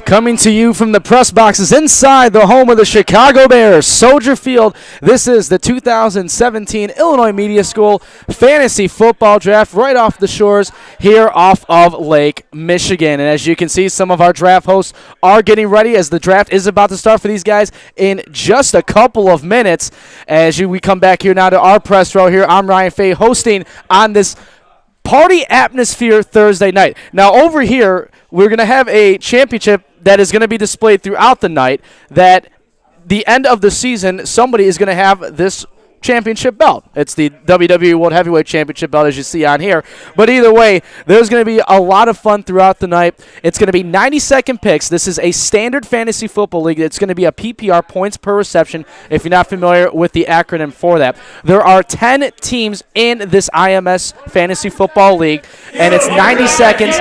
Coming to you from the press boxes inside the home of the Chicago Bears, Soldier Field. This is the 2017 Illinois Media School Fantasy Football Draft right off the shores here off of Lake Michigan. And as you can see, some of our draft hosts are getting ready as the draft is about to start for these guys in just a couple of minutes. We come back here now to our press row here. I'm Ryan Fay hosting on this party atmosphere Thursday night. Now over here, we're going to have a championship that is going to be displayed throughout the night, that the end of the season, somebody is going to have this championship belt. It's the WWE World Heavyweight Championship belt, as you see on here. But either way, there's going to be a lot of fun throughout the night. It's going to be 90-second picks. This is a standard fantasy football league. It's going to be a PPR, points per reception, if you're not familiar with the acronym for that. There are 10 teams in this IMS fantasy football league, and it's 90 seconds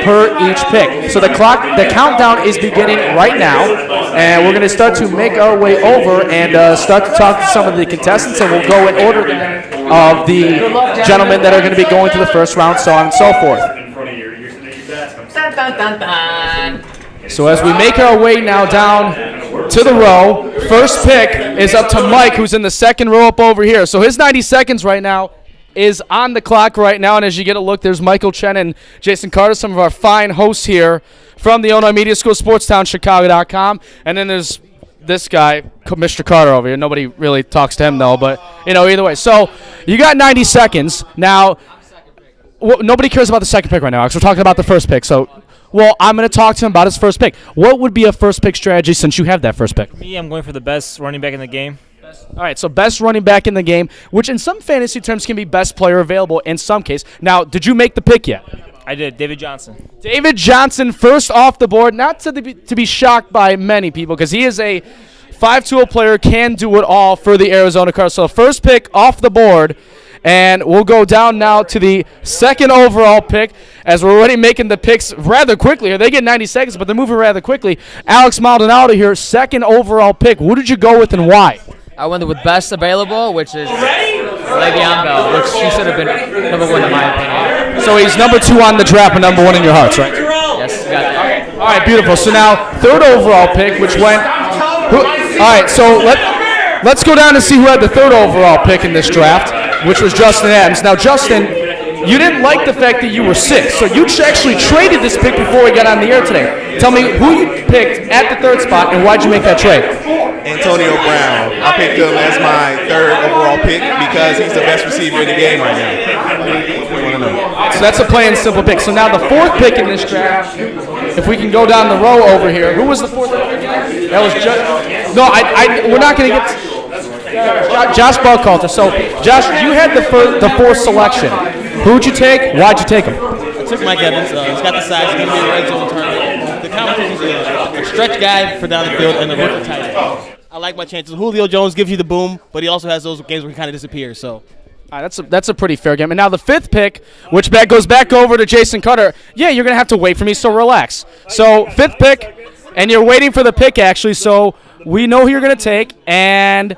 per each pick. So the countdown is beginning right now, and we're going to start to make our way over and start to talk to some of the contestants, and we'll go in order of the gentlemen that are going to be going to the first round, so on and so forth. So as we make our way now down to the row, first pick is up to Mike, who's in the second row up over here. So his 90 seconds right now is on the clock right now, and as you get a look, there's Michael Chen and Jason Carter, some of our fine hosts here from the Illinois Media School, SportsTownChicago.com, and then there's this guy, Mr. Carter over here. Nobody really talks to him, though, but, either way. So you got 90 seconds. Now, nobody cares about the second pick right now, because we're talking about the first pick. So, I'm going to talk to him about his first pick. What would be a first pick strategy since you have that first pick? Me, I'm going for the best running back in the game. All right, so best running back in the game, which in some fantasy terms can be best player available in some case. Now, did you make the pick yet? I did. David Johnson. David Johnson first off the board, not to be shocked by many people, because he is a 5-tool player, can do it all for the Arizona Cardinals. So first pick off the board, and we'll go down now to the second overall pick, as we're already making the picks rather quickly. They get 90 seconds, but they're moving rather quickly. Alex Maldonado here, second overall pick. Who did you go with and why? I went with best available, which is Le'Veon Bell, which he should have been number one in my opinion. So he's number 2 on the draft and number 1 in your hearts, right? Yes, you got that. All right, beautiful. So now third overall pick, which went. All right, so let's go down and see who had the third overall pick in this draft, which was Justin Adams. Now, Justin, you didn't like the fact that you were 6, so you actually traded this pick before we got on the air today. Tell me who you picked at the third spot and why'd you make that trade? Antonio Brown. I picked him as my third overall pick because he's the best receiver in the game right now. So that's a plain and simple pick. So now the fourth pick in this draft, if we can go down the row over here, who was the fourth pick? That was we're not going to get Josh Buckhalter. So, Josh, you had the fourth selection. Who'd you take? Why'd you take him? I took Mike Evans. He's got the size. He's going to be the red zone target. The competition is a stretch guy for down the field and a rookie tight end. I like my chances. Julio Jones gives you the boom, but he also has those games where he kind of disappears. So, all right, that's a pretty fair game. And now the fifth pick, which goes back over to Jason Carter. Yeah, you're going to have to wait for me, so relax. So fifth pick, and you're waiting for the pick, actually, so we know who you're going to take, and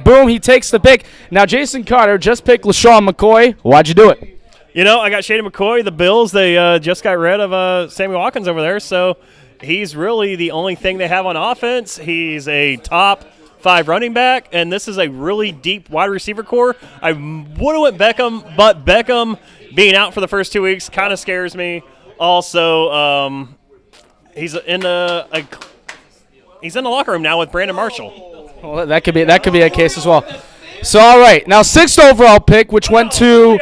boom, he takes the pick. Now, Jason Carter just picked LaShawn McCoy. Why'd you do it? I got Shady McCoy. The Bills, they just got rid of Sammy Watkins over there, so he's really the only thing they have on offense. He's a top 5 running back, and this is a really deep wide receiver core. I would have went Beckham, but Beckham being out for the first 2 weeks kind of scares me. Also, he's in the locker room now with Brandon Marshall. Well, that could be a case as well. So all right, now sixth overall pick, which went to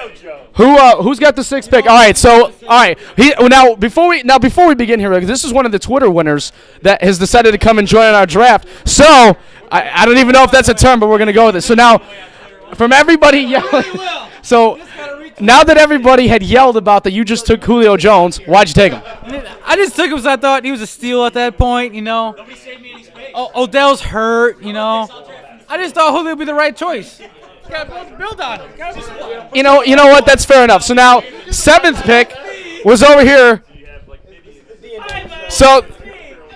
who's got the sixth pick? All right, now before we begin here, this is one of the Twitter winners that has decided to come and join our draft. So I don't even know if that's a term, but we're gonna go with it. So now, from everybody yelling, so now that everybody had yelled about that you just took Julio Jones, why'd you take him? I just took him because I thought he was a steal at that point. Odell's hurt. I just thought Julio would be the right choice. Got to build on it. You know what? That's fair enough. So now, seventh pick was over here. So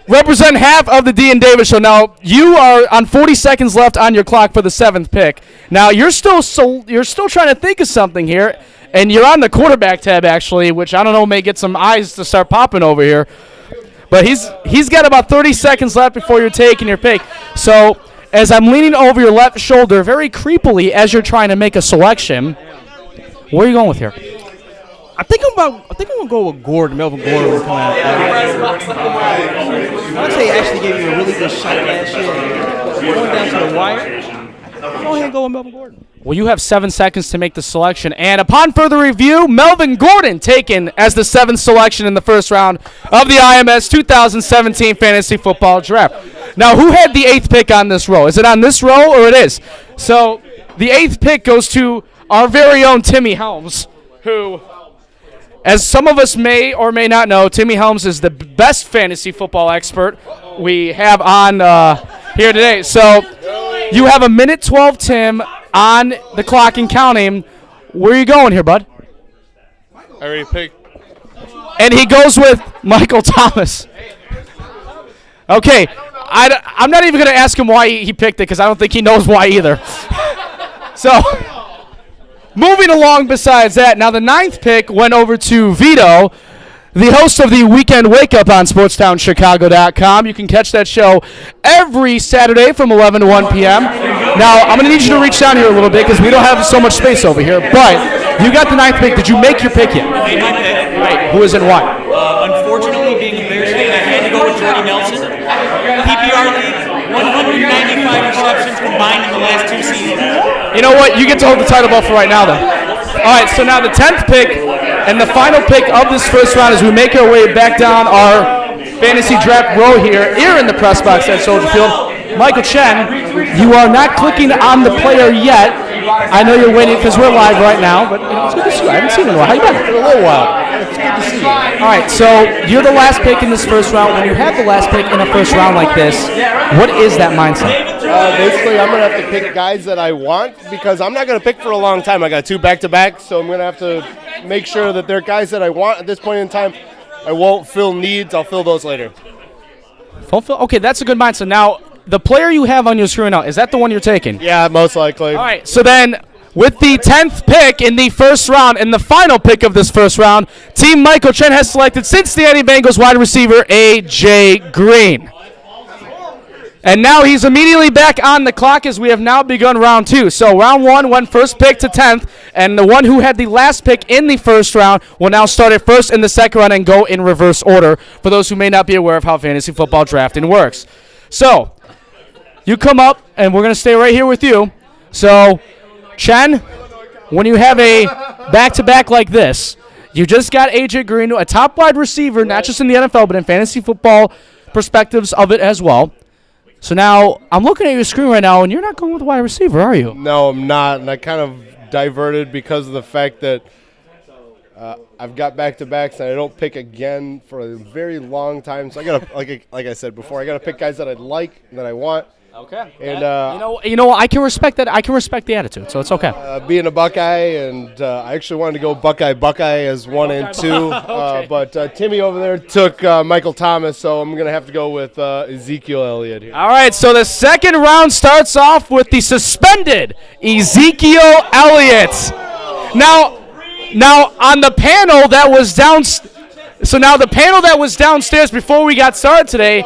represent half of the D and Davis show. Now you are on 40 seconds left on your clock for the seventh pick. Now you're still trying to think of something here, and you're on the quarterback tab actually, which I don't know may get some eyes to start popping over here. But he's got about 30 seconds left before you're taking your pick. So as I'm leaning over your left shoulder very creepily as you're trying to make a selection, where are you going with here? I think I'm gonna go with Gordon, Melvin Gordon. Will come out. I'd say he actually gave you a really good shot last year. Going down to the wire, go ahead and go with Melvin Gordon. Well, you have 7 seconds to make the selection, and upon further review, Melvin Gordon taken as the 7th selection in the first round of the IMS 2017 Fantasy Football Draft. Now, who had the 8th pick on this row? Is it on this row, or it is? So the 8th pick goes to our very own Timmy Helms, who, as some of us may or may not know, Timmy Helms is the best fantasy football expert we have on here today. So you have a minute 12, Tim, on the clock and counting. Where are you going here, bud? I already picked. And he goes with Michael Thomas. Okay, I'm not even going to ask him why he picked it because I don't think he knows why either. So, moving along besides that, now the 9th pick went over to Vito, the host of the Weekend Wake Up on SportsTownChicago.com. You can catch that show every Saturday from 11 to 1 p.m. Now, I'm going to need you to reach down here a little bit because we don't have so much space over here, but you got the 9th pick. Did you make your pick yet? I made my pick. Right. Who is and why? Unfortunately, being a Bears fan, I had to go with Jordy Nelson. PPR league, 195 receptions combined in the last 2 seasons. You know what? You get to hold the title ball for right now, then. All right, so now the 10th pick and the final pick of this first round as we make our way back down our fantasy draft row here in the press box at Soldier Field. Michael Chen, you are not clicking on the player yet. I know you're waiting because we're live right now, but it's good to see you. I haven't seen you in a while. How you been? For a little while. It's good to see you. All right, so you're the last pick in this first round. When you have the last pick in a first round like this, what is that mindset? Basically, I'm going to have to pick guys that I want because I'm not going to pick for a long time. I got 2 back-to-backs, so I'm going to have to make sure that they're guys that I want at this point in time. I won't fill needs. I'll fill those later. Okay, that's a good mindset. Now, the player you have on your screen now, is that the one you're taking? Yeah, most likely. All right, so then with the 10th pick in the first round and the final pick of this first round, Team Michael Chen has selected Cincinnati Bengals wide receiver A.J. Green. And now he's immediately back on the clock as we have now begun round 2. So round 1 went first pick to 10th, and the one who had the last pick in the first round will now start at first in the second round and go in reverse order for those who may not be aware of how fantasy football drafting works. So you come up, and we're going to stay right here with you. So, Chen, when you have a back-to-back like this, you just got A.J. Green, a top wide receiver, not just in the NFL, but in fantasy football perspectives of it as well. So now I'm looking at your screen right now, and you're not going with a wide receiver, are you? No, I'm not, and I kind of diverted because of the fact that I've got back-to-backs, and I don't pick again for a very long time. So I got to, like I said before, I got to pick guys that I like, that I want. Okay. And you know, I can respect that. I can respect the attitude, so it's okay. Being a Buckeye, and I actually wanted to go Buckeye as 1 and 2, Okay. but Timmy over there took Michael Thomas, so I'm gonna have to go with Ezekiel Elliott here. All right, so the second round starts off with the suspended Ezekiel Elliott. Now on the panel that was downstairs before we got started today.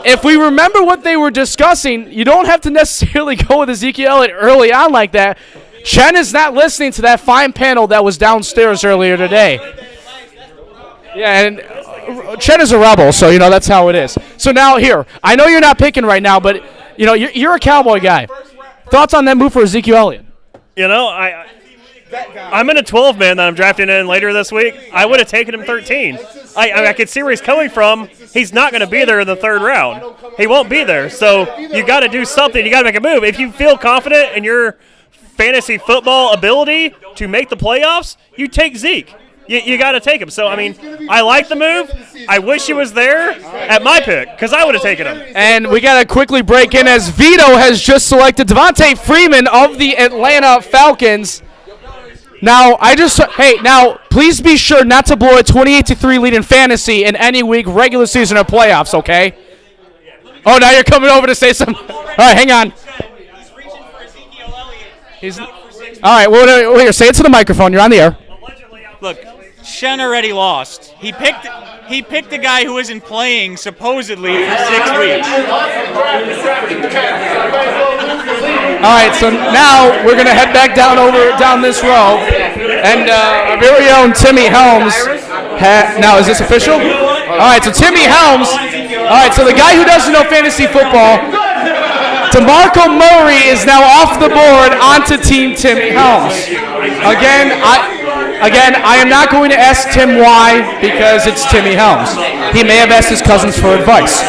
If we remember what they were discussing, you don't have to necessarily go with Ezekiel Elliott early on like that. Chen is not listening to that fine panel that was downstairs earlier today. Yeah, and Chen is a rebel, so, that's how it is. So now here, I know you're not picking right now, but, you're a Cowboy guy. Thoughts on that move for Ezekiel Elliott? I'm in a 12-man that I'm drafting in later this week. I would have taken him 13. I could see where he's coming from. He's not going to be there in the 3rd round. He won't be there. So you got to do something. You got to make a move. If you feel confident in your fantasy football ability to make the playoffs, you take Zeke. You got to take him. So, I like the move. I wish he was there at my pick because I would have taken him. And we got to quickly break in as Vito has just selected Devontae Freeman of the Atlanta Falcons. Now, please be sure not to blow a 28-3 lead in fantasy in any week, regular season or playoffs, okay? Oh, now you're coming over to say something. All right, hang on. All right, well, here, say it to the microphone. You're on the air. Look, Shen already lost. He picked a guy who isn't playing supposedly for 6 weeks. All right, so now we're going to head back down this row. And our very own Timmy Helms. Now, is this official? All right, so Timmy Helms. All right, so the guy who doesn't know fantasy football, DeMarco Murray is now off the board onto Team Timmy Helms. Again, I am not going to ask Tim why, because it's Timmy Helms. He may have asked his cousins for advice.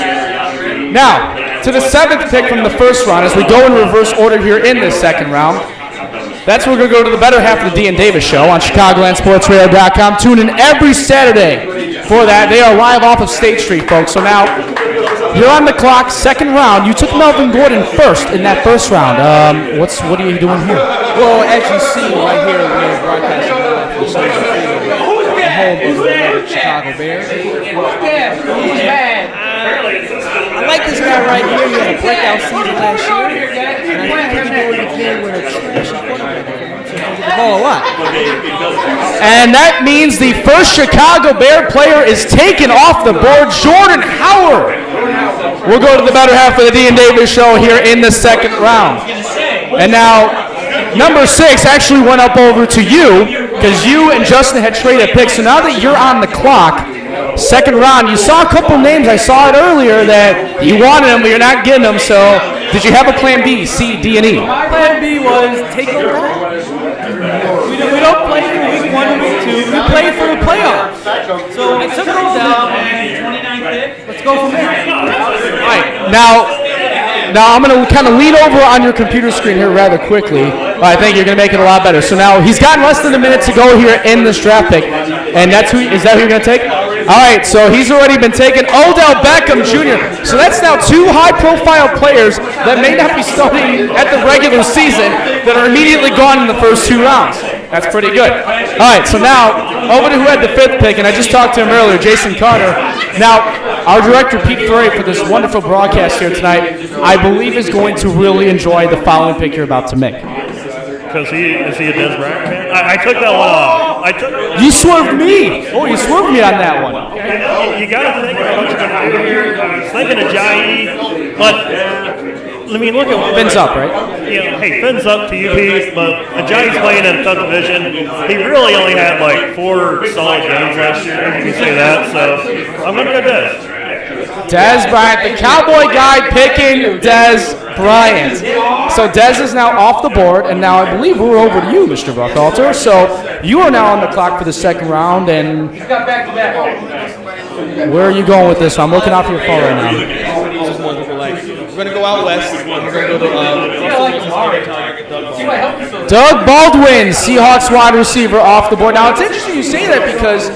Now, to the 7th pick from the first round, as we go in reverse order here in this second round. That's where we're going to go to the better half of the Dean Davis Show on ChicagolandSportsRadio.com. Tune in every Saturday for that. They are live off of State Street, folks. So now, you're on the clock, second round. You took Melvin Gordon first in that first round. What are you doing here? Well, as you see right here, we're broadcasting live from Soldier Field, the home of the Chicago Bears. I like this guy right here. He had a breakout season last year, and I think he's going to play with a trashy quarterback. The ball a lot. And that means the first Chicago Bear player is taken off the board, Jordan Howard. We'll go to the better half of the Dean Davis Show here in the second round. And now, number 6 actually went up over to you, because you and Justin had traded picks. So now that you're on the clock, second round, you saw a couple names. I saw it earlier that you wanted them, but you're not getting them. So did you have a plan B, C, D, and E? My plan B was take a run. We don't play for week 1 and week 2. We play for the playoffs. So I took those out. Let's go from there. All right, now I'm going to kind of lean over on your computer screen here rather quickly. I think you're going to make it a lot better. So now he's gotten less than a minute to go here in this draft pick, and is that who you're going to take? All right, so he's already been taken. Odell Beckham Jr. So that's now 2 high-profile players that may not be starting at the regular season that are immediately gone in the first 2 rounds. That's pretty good. All right, so now over to who had the 5th pick, and I just talked to him earlier, Jason Carter. Now, our director, Pete Ferry, for this wonderful broadcast here tonight, I believe is going to really enjoy the following pick you're about to make. Because is he a Des Bryant fan? I took that one off. You swerved me. Oh, you swerved me on that one. You got to think about what you're going to do here. I was thinking of Ajayi, but I mean, look at Finn's up, right? Yeah, hey, Finn's up to UP, but Ajayi's playing in a tough division. He really only had like 4 solid games last year, if you can say that. So I'm going to go Des. Des Bryant, the Cowboy guy picking Des Bryant. So Des is now off the board, and now I believe we're over to you, Mr. Buckhalter. So you are now on the clock for the second round, and where are you going with this? I'm looking off your phone right now. We're going to go out west. We're going to go to Doug Baldwin, Seahawks wide receiver, off the board. Now, it's interesting you say that because,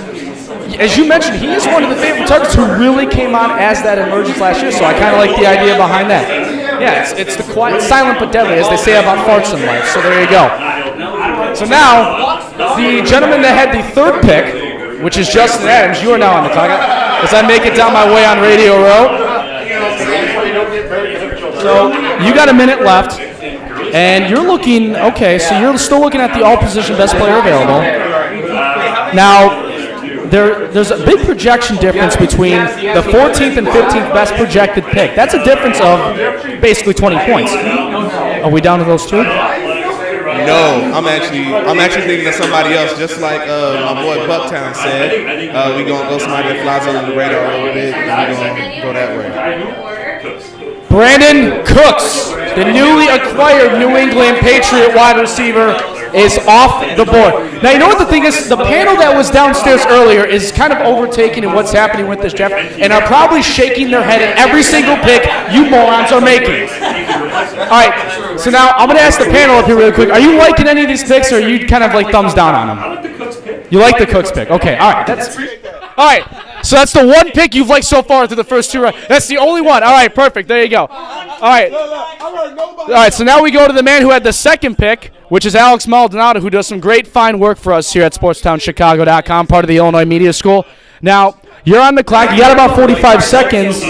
as you mentioned, he is one of the favorite targets who really came on as that emergence last year, so I kind of like the idea behind that. Yeah, it's the quiet, silent but deadly, as they say about farts in life, so there you go. So now, the gentleman that had the 3rd pick, which is Justin Adams, you are now on the clock. As I make it down my way on Radio Row. So you got a minute left, and you're looking, okay, so you're still looking at the all-position best player available. Now, there's a big projection difference between the 14th and 15th best projected pick. That's a difference of basically 20 points. Are we down to those 2? No, I'm actually thinking of somebody else, just like my boy Bucktown said. We're going to go somebody that flies under the radar a little bit, and we're going to go that way. Brandon Cooks, the newly acquired New England Patriot wide receiver, is off the board. Now, you know what the thing is? The panel that was downstairs earlier is kind of overtaken in what's happening with this draft and are probably shaking their head at every single pick you morons are making. All right, so now I'm going to ask the panel up here really quick. Are you liking any of these picks, or are you kind of like thumbs down on them? You like the Cooks pick? Okay, all right. All right, so that's the one pick you've liked so far through the first 2 rounds. That's the only one. All right, perfect. There you go. All right, so now we go to the man who had the 2nd pick, which is Alex Maldonado, who does some great fine work for us here at SportsTownChicago.com, part of the Illinois Media School. Now, you're on the clock. You got about 45 seconds.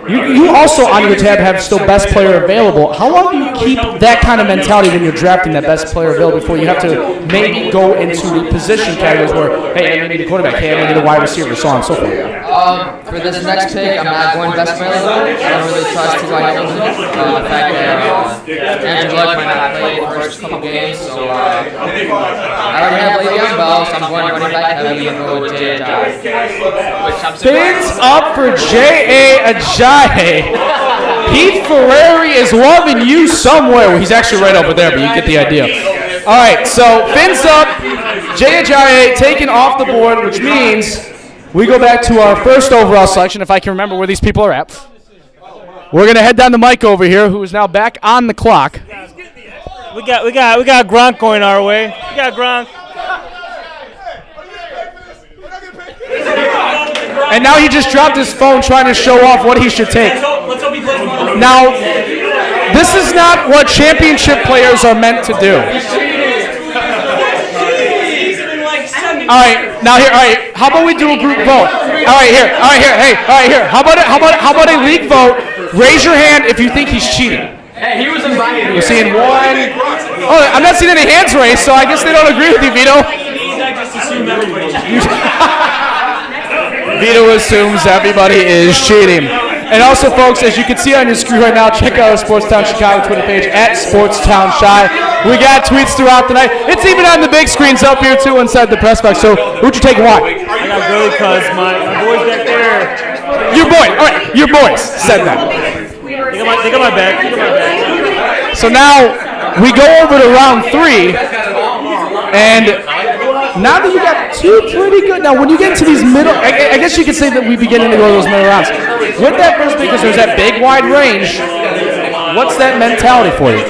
You also on your tab have still best player available. How long do you keep that kind of mentality when you're drafting that best player available before you have to maybe go into the position categories where, hey, I need a quarterback, hey, I need a wide receiver, so on and so forth? For this next pick, I'm not going best player available. I don't really trust T.Y. Hilton. The fact that Andrew Luck might not play the first couple games, so I already have Le'Veon Bell, so I'm going running back heavy and go with Jay Ajayi. Spins up for J.A. Ajayi. Pete Ferrari is loving you somewhere. Well, he's actually right over there, but you get the idea. All right, so fins up, J.A. Ajayi taken off the board, which means we go back to our first overall selection, if I can remember where these people are at. We're going to head down to Mike over here, who is now back on the clock. We got Gronk going our way. We got Gronk. And now he just dropped his phone trying to show off what he should take. Now, this is not what championship players are meant to do. All right, now here, all right, how about we do a group vote? All right, here, hey, all right, here. How about a league vote? Raise your hand if you think he's cheating. Hey, he was invited. We're seeing one. Oh, I'm not seeing any hands raised, so I guess they don't agree with you, Vito. Vito assumes everybody is cheating. And also, folks, as you can see on your screen right now, check out our Sportstown Chicago Twitter page at Sportstown Chi. We got tweets throughout the night. It's even on the big screens up here, too, inside the press box. So who'd you take and why? I got Gurley because my boys back there. Your boy. All right, your boys said that. They got my back. So now we go over to round 3. And now that you got two pretty good, now when you get into these middle, I guess you could say that we begin to go to those middle rounds. With that first pick, because there's that big wide range, what's that mentality for you?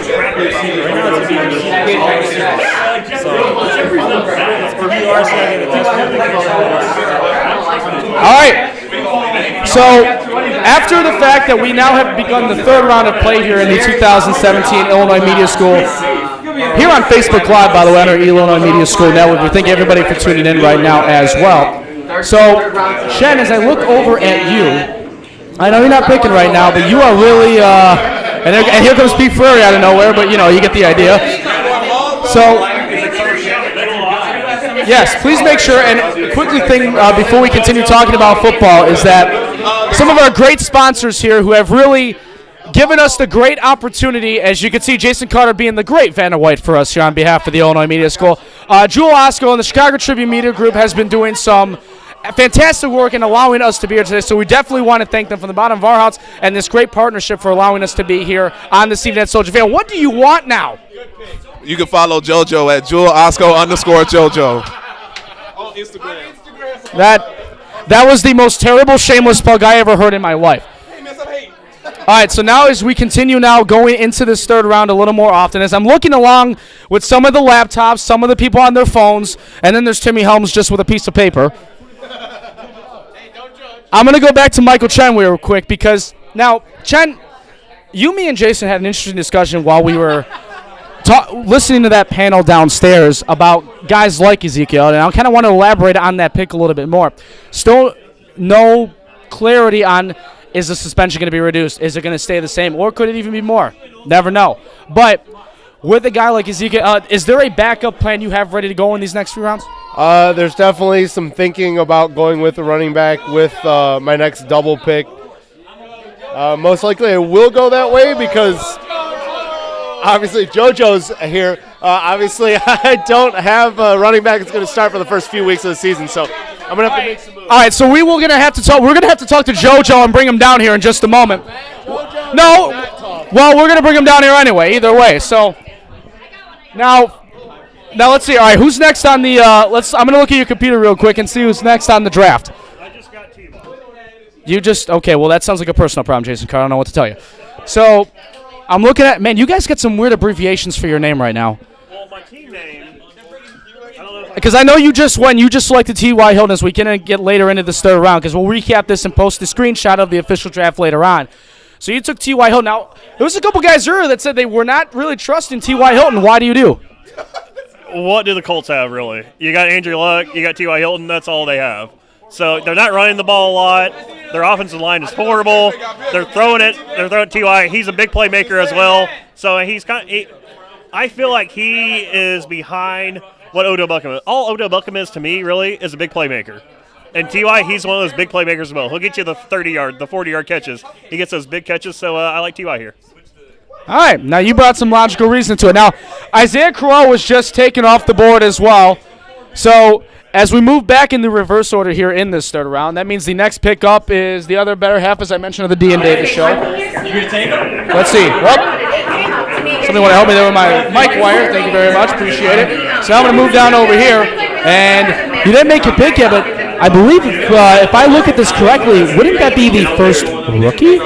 All right. So after the fact that we now have begun the third round of play here in the 2017 Illinois Media School, here on Facebook Live, by the way, on our Illinois Media School Network, we thank everybody for tuning in right now as well. So, Shen, as I look over at you, I know you're not picking right now, but you are really, and here comes Pete Ferrari out of nowhere, but you know, you get the idea. So, yes, please make sure, and quickly thing before we continue talking about football is that some of our great sponsors here who have really given us the great opportunity, as you can see, Jason Carter being the great Vanna White for us here on behalf of the Illinois Media School. Jewel Osco and the Chicago Tribune Media Group has been doing some fantastic work in allowing us to be here today, so we definitely want to thank them from the bottom of our hearts and this great partnership for allowing us to be here on this evening at Soldier Field. What do you want now? You can follow JoJo at Jewel Osco _JoJo. On Instagram. That was the most terrible shameless plug I ever heard in my life. All right, so now as we continue now going into this third round a little more often, as I'm looking along with some of the laptops, some of the people on their phones, and then there's Timmy Helms just with a piece of paper. I'm going to go back to Michael Chen real quick because now, Chen, you, me, and Jason had an interesting discussion while we were listening to that panel downstairs about guys like Ezekiel, and I kind of want to elaborate on that pick a little bit more. Still no clarity on, is the suspension going to be reduced? Is it going to stay the same? Or could it even be more? Never know. But with a guy like Ezekiel, is there a backup plan you have ready to go in these next few rounds? There's definitely some thinking about going with the running back with my next double pick. Most likely I will go that way because obviously JoJo's here. Obviously I don't have a running back that's going to start for the first few weeks of the season, so I'm going to have to make some moves. All right, so we're going to have to talk to JoJo and bring him down here in just a moment. No, well, we're going to bring him down here anyway, either way. So now let's see. All right, who's next on the I'm going to look at your computer real quick and see who's next on the draft. I just got T-ball. You just, okay, well, that sounds like a personal problem, Jason Carr. I don't know what to tell you. So I'm looking at, man, you guys got some weird abbreviations for your name right now. Well, my team name, because I know you just selected T.Y. Hilton as we can get later into this third round, because we'll recap this and post the screenshot of the official draft later on. So you took T.Y. Hilton. Now, there was a couple guys earlier that said they were not really trusting T.Y. Hilton. Why do you do? what do the Colts have, really? You got Andrew Luck, you got T.Y. Hilton, that's all they have. So they're not running the ball a lot. Their offensive line is horrible. They're throwing it. They're throwing T.Y. He's a big playmaker as well. So I feel like he is behind what Odell Beckham is. All Odell Beckham is to me, really, is a big playmaker. And T.Y., he's one of those big playmakers as well. He'll get you the 30-yard, the 40-yard catches. He gets those big catches, so I like T.Y. here. All right, now you brought some logical reason to it. Now, Isaiah Crowell was just taken off the board as well. So as we move back in the reverse order here in this third round, that means the next pick up is the other better half, as I mentioned, of the D and Davis show. You gonna take him? Let's see. Well, somebody want to help me there with my mic wire. Thank you very much. Appreciate it. So now I'm going to move down over here. And you didn't make your pick yet, but I believe if I look at this correctly, wouldn't that be the first rookie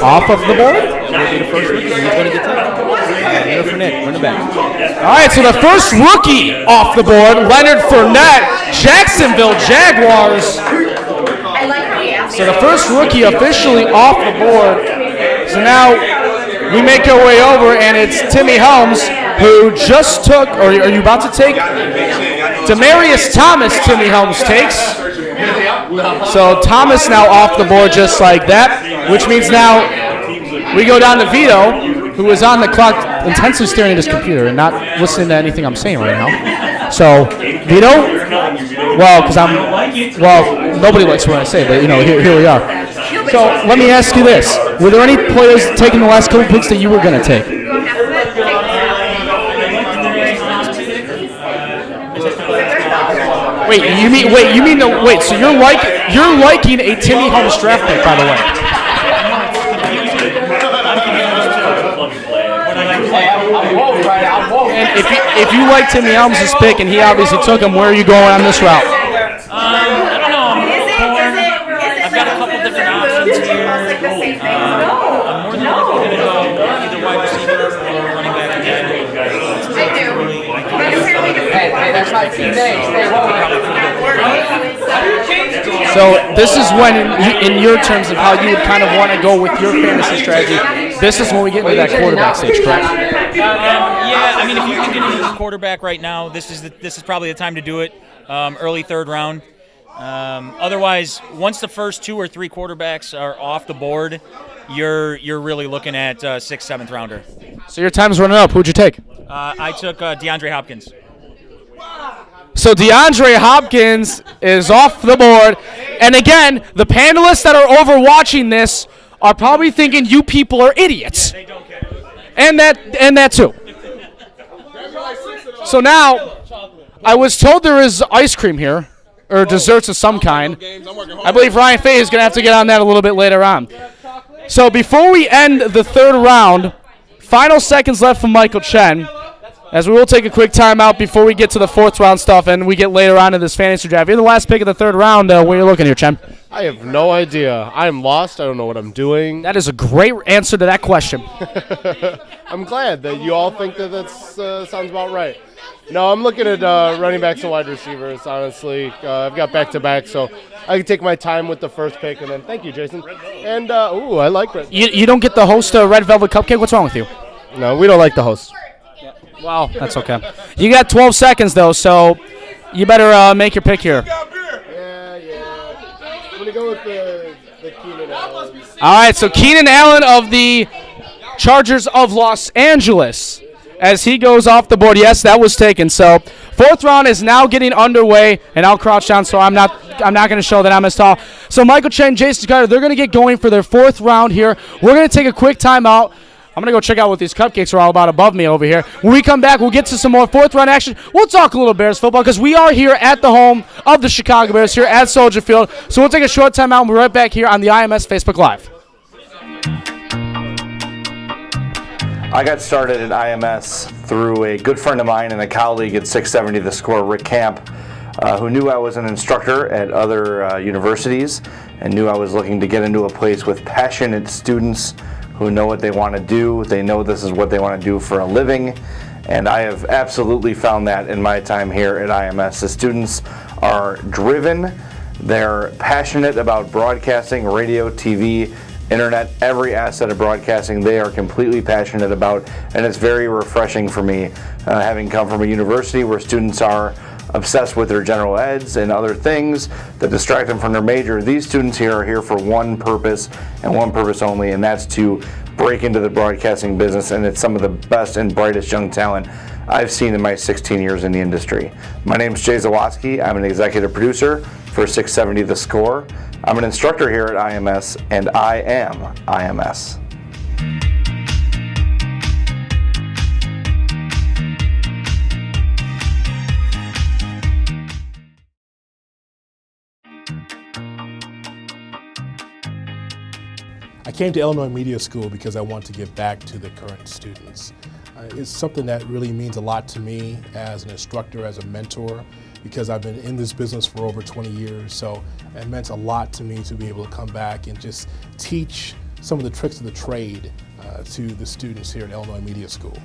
off of the board? That would be the first rookie. He's going to get taken. Leonard Fournette, running back. All right, so the first rookie off the board, Leonard Fournette, Jacksonville Jaguars. So the first rookie officially off the board. So now we make our way over, and it's Timmy Helms, who just took, or are you about to take? Demarius Thomas, Timmy Helms takes. So Thomas now off the board just like that, which means now we go down to Vito, who is on the clock intensely staring at his computer and not listening to anything I'm saying right now. So, Vito, nobody likes what I say, but, here we are. So, let me ask you this. Were there any players taking the last couple picks that you were going to take? So you're liking a Timmy Helms draft pick, by the way. And if you like Timmy Helms' pick, and he obviously took him, where are you going on this route? I don't know. I've got a couple different options here. I'm more than likely going to go either wide receiver or running back again. Hey, that's my teammate. So this is when, in your terms of how you would kind of want to go with your fantasy strategy, this is when we get into that quarterback stage, correct? Yeah, I mean, if you can get into the quarterback right now, this is probably the time to do it. Early third round. Otherwise, once the first 2 or 3 quarterbacks are off the board, you're really looking at 6th, 7th rounder. So your time's running up. Who'd you take? I took DeAndre Hopkins. So DeAndre Hopkins is off the board. And again, the panelists that are over watching this are probably thinking you people are idiots. And that too. So now, I was told there is ice cream here, or desserts of some kind. I believe Ryan Fay is going to have to get on that a little bit later on. So before we end the third round, final seconds left from Michael Chen, as we will take a quick timeout before we get to the fourth round stuff and we get later on in this fantasy draft. You're the last pick of the third round. Where are you looking here, Chen? I have no idea. I'm lost. I don't know what I'm doing. That is a great answer to that question. I'm glad that you all think that sounds about right. No, I'm looking at running backs and wide receivers, honestly. I've got back-to-back, so I can take my time with the first pick. And then thank you, Jason. And, I like Red. You don't get the host Red Velvet Cupcake? What's wrong with you? No, we don't like the host. Wow, that's okay. You got 12 seconds, though, so you better make your pick here. Yeah. I'm going to go with the Keenan Allen. All right, so Keenan Allen of the Chargers of Los Angeles as he goes off the board. Yes, that was taken. So fourth round is now getting underway, and I'll crouch down so I'm not going to show that I'm as tall. So Michael Chen, Jason Carter, they're going to get going for their fourth round here. We're going to take a quick timeout. I'm going to go check out what these cupcakes are all about above me over here. When we come back, we'll get to some more fourth round action. We'll talk a little Bears football because we are here at the home of the Chicago Bears here at Soldier Field. So we'll take a short timeout and we'll be right back here on the IMS Facebook Live. I got started at IMS through a good friend of mine and a colleague at 670 The Score, Rick Camp, who knew I was an instructor at other universities and knew I was looking to get into a place with passionate students who know what they want to do. They know this is what they want to do for a living, and I have absolutely found that in my time here at IMS. The students are driven, they're passionate about broadcasting, radio, TV, internet, every asset of broadcasting they are completely passionate about, and it's very refreshing for me having come from a university where students are obsessed with their general eds and other things that distract them from their major. These students here are here for one purpose and one purpose only, and that's to break into the broadcasting business, and it's some of the best and brightest young talent I've seen in my 16 years in the industry. My name is Jay Zawatsky. I'm an executive producer for 670 The Score. I'm an instructor here at IMS, and I am IMS. I came to Illinois Media School because I want to give back to the current students. It's something that really means a lot to me as an instructor, as a mentor, because I've been in this business for over 20 years, so it meant a lot to me to be able to come back and just teach some of the tricks of the trade to the students here at Illinois Media School.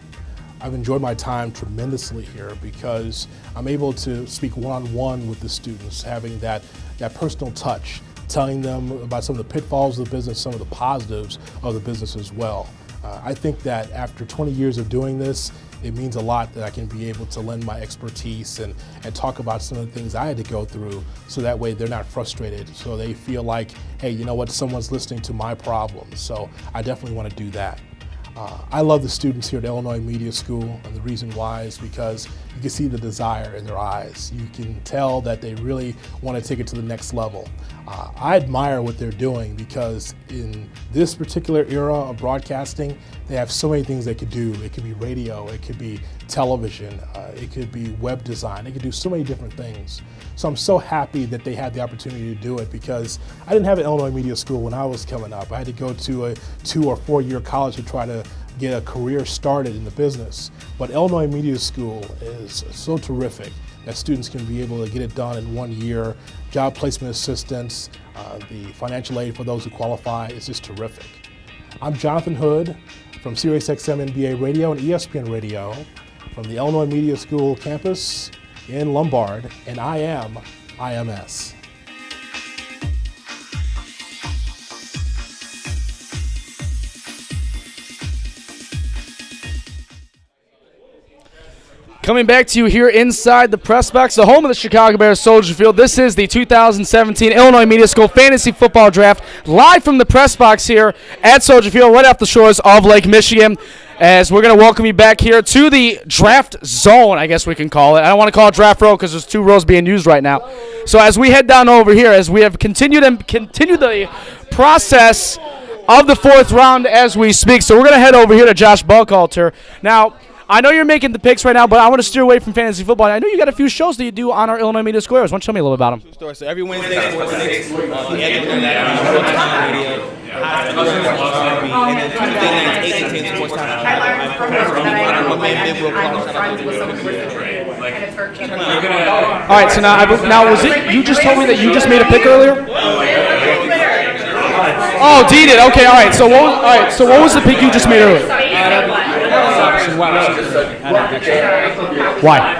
I've enjoyed my time tremendously here because I'm able to speak one-on-one with the students, having that personal touch, telling them about some of the pitfalls of the business, some of the positives of the business as well. I think that after 20 years of doing this, it means a lot that I can be able to lend my expertise and talk about some of the things I had to go through, so that way they're not frustrated, so they feel like, hey, you know what, someone's listening to my problems. So I definitely want to do that. I love the students here at Illinois Media School, and the reason why is because you can see the desire in their eyes. You can tell that they really want to take it to the next level. I admire what they're doing because in this particular era of broadcasting, they have so many things they could do. It could be radio, it could be television, it could be web design, they could do so many different things. So I'm so happy that they had the opportunity to do it, because I didn't have an Illinois Media School when I was coming up. I had to go to a 2 or 4 year college to try to get a career started in the business. But Illinois Media School is so terrific that students can be able to get it done in 1 year. Job placement assistance, the financial aid for those who qualify is just terrific. I'm Jonathan Hood from SiriusXM NBA Radio and ESPN Radio from the Illinois Media School campus in Lombard, and I am IMS. Coming back to you here inside the press box, the home of the Chicago Bears, Soldier Field. This is the 2017 Illinois Media School Fantasy Football Draft, live from the press box here at Soldier Field, right off the shores of Lake Michigan, as we're going to welcome you back here to the draft zone, I guess we can call it. I don't want to call it draft row because there's 2 rows being used right now. So as we head down over here, as we have continued the process of the 4th round as we speak, so we're going to head over here to Josh Buchalter. Now, I know you're making the picks right now, but I want to steer away from fantasy football. I know you got a few shows that you do on our Illinois Media Squares. Why don't you tell me a little bit about them? So every Wednesday, Sports 6, the Sports Time Radio, and then Tuesday nights, 8 to 10, Sports Time. All right, so now was it you just told me that you just made a pick earlier? Oh, Dee did. Okay, all right. So what was the pick you just made earlier? Why?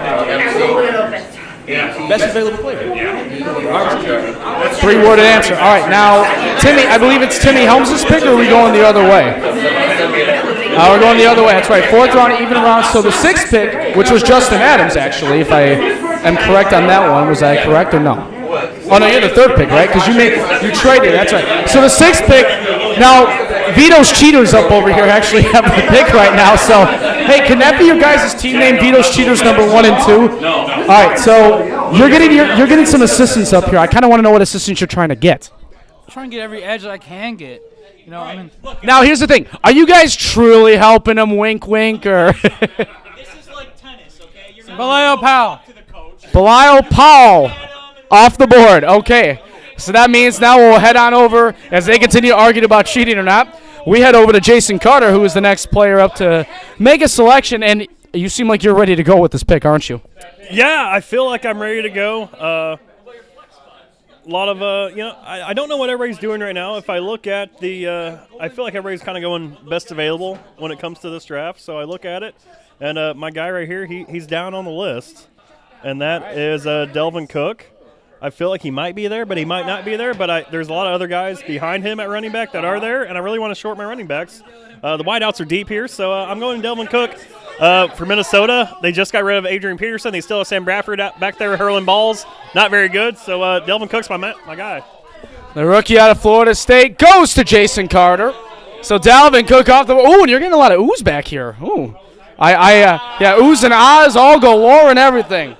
Best available player. 3-worded answer. All right, now, Timmy, I believe it's Timmy Helms' pick, or are we going the other way? We're going the other way. That's right. 4th round, even round. So the 6th pick, which was Justin Adams, actually, if I am correct on that one. Was I correct or no? Oh, no, you're the 3rd pick, right? Because you traded. That's right. So the 6th pick, now, Vito's Cheaters up over here actually have the pick right now. So, hey, can that be your guys' team name, Vito's Cheaters number 1 and 2? No. All right, so you're getting some assistance up here. I kind of want to know what assistance you're trying to get. I'm trying to get every edge that I can get. You know, I mean. Now, here's the thing. Are you guys truly helping them, wink, wink, or? This is like tennis, okay? Belial Powell. Belial Powell off the board. Okay. So that means now we'll head on over, as they continue to argue about cheating or not. We head over to Jason Carter, who is the next player up to make a selection, and you seem like you're ready to go with this pick, aren't you? Yeah, I feel like I'm ready to go. A lot of, I don't know what everybody's doing right now. If I look at I feel like everybody's kind of going best available when it comes to this draft. So I look at it, and my guy right here, he's down on the list, and that is Delvin Cook. I feel like he might be there, but he might not be there. But there's a lot of other guys behind him at running back that are there, and I really want to short my running backs. The wideouts are deep here, so I'm going Delvin Cook. For Minnesota, they just got rid of Adrian Peterson. They still have Sam Bradford out back there hurling balls. Not very good. So Delvin Cook's my guy. The rookie out of Florida State goes to Jason Carter. So Dalvin Cook off the. Ooh, and you're getting a lot of oohs back here. Ooh, yeah, oohs and ahs all galore and everything.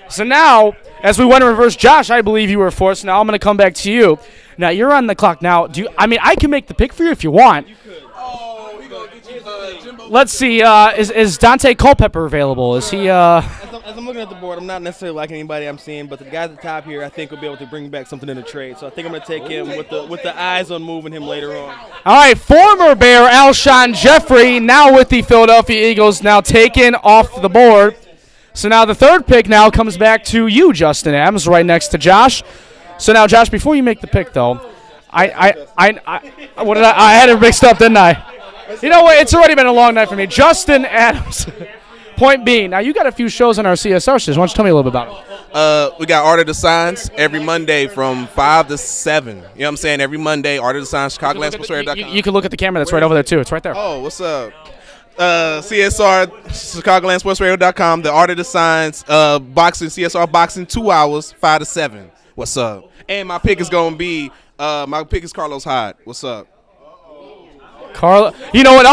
So now, as we went in reverse, Josh, I believe you were forced. Now I'm going to come back to you. Now you're on the clock. Now, I can make the pick for you if you want. Let's see. Is Dante Culpepper available? Is he? As I'm looking at the board, I'm not necessarily liking anybody I'm seeing, but the guy at the top here, I think, will be able to bring back something in the trade. So I think I'm going to take him with the eyes on moving him later on. All right, former Bear Alshon Jeffrey, now with the Philadelphia Eagles, now taken off the board. So now the third pick now comes back to you, Justin Adams, right next to Josh. So now, Josh, before you make the pick, though, I had it mixed up, didn't I? You know what? It's already been a long night for me. Justin Adams. Point being, now you got a few shows on our CSR shows. Why don't you tell me a little bit about it? We got Art of the Signs every Monday from 5 to 7. You know what I'm saying? Every Monday, Art of the Signs, ChicagoLandSportsRadio.com. You can look at the camera that's right over there, too. It's right there. Oh, what's up? CSR, ChicagoLandSportsRadio.com, the Art of the Signs, boxing, CSR boxing, 2 hours, 5 to 7. What's up? And my pick is going to be, Carlos Hyde. What's up? Carl, you know what?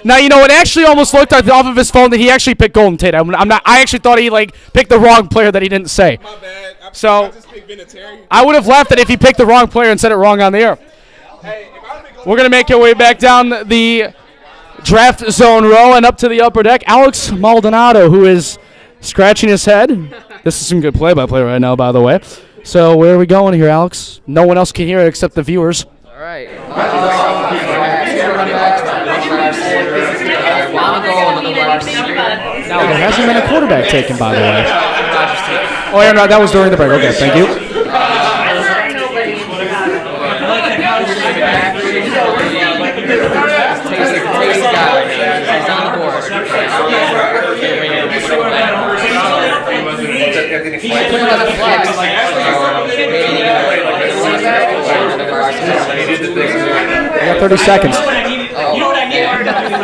It actually almost looked like off of his phone that he actually picked Golden Tate. I actually thought he picked the wrong player that he didn't say. My bad. I just picked Vinatieri. I would have laughed at if he picked the wrong player and said it wrong on the air. We're gonna make our way back down the draft zone row and up to the upper deck. Alex Maldonado, who is scratching his head. This is some good play-by-play right now, by the way. So where are we going here, Alex? No one else can hear it except the viewers. All right. Now, there hasn't been a quarterback taken, by the way. Oh, yeah, no, that was during the break. Okay, thank you. He's on the board. We got 30 seconds.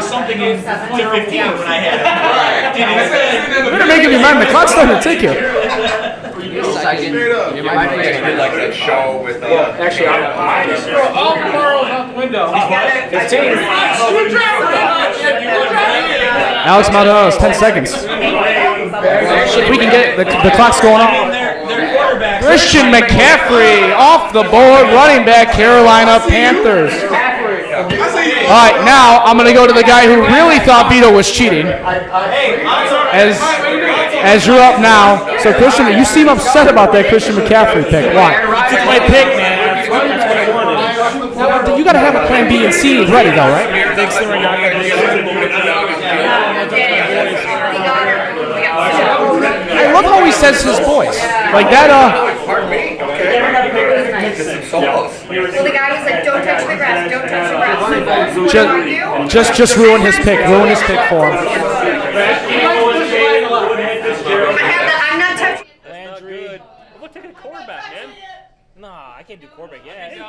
Something in 2015 when I had it. You're going to make up your mind. The clock's starting to tick here. Like that show with Actually, all tomorrow's out the window. 15. Alex Maldonado, 10 seconds. If we can get it, the clock's going off. Christian McCaffrey off the board, running back, Carolina Panthers. All right, now I'm going to go to the guy who really thought Vito was cheating. As you're up now. So, Christian, you seem upset about that Christian McCaffrey pick. Why? He took my pick, man. That's what I wanted. You got to have a plan B and C ready, though, right? I love how he says his voice. Like that, Pardon me? Okay. Well, the guy was like, don't touch the grass, don't touch the grass. just ruin his pick. Ruin his pick for him. I'm not touching. Landry. Look, taking a quarterback, man. Nah, I can't do quarterback yet. I'm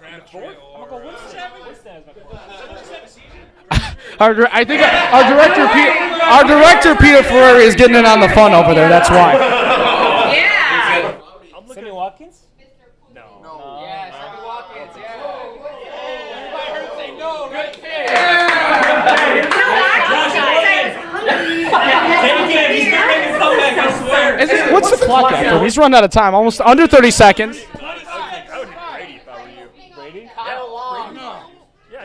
going to go Winston. I think our director Peter Ferrari is getting in on the fun over there. That's why. Yeah. Sammy Watkins? No. Yeah, Sammy Watkins, What's the clock after? He's run out of time. Almost under 30 seconds. I would do Brady if I were you. Brady? Yeah,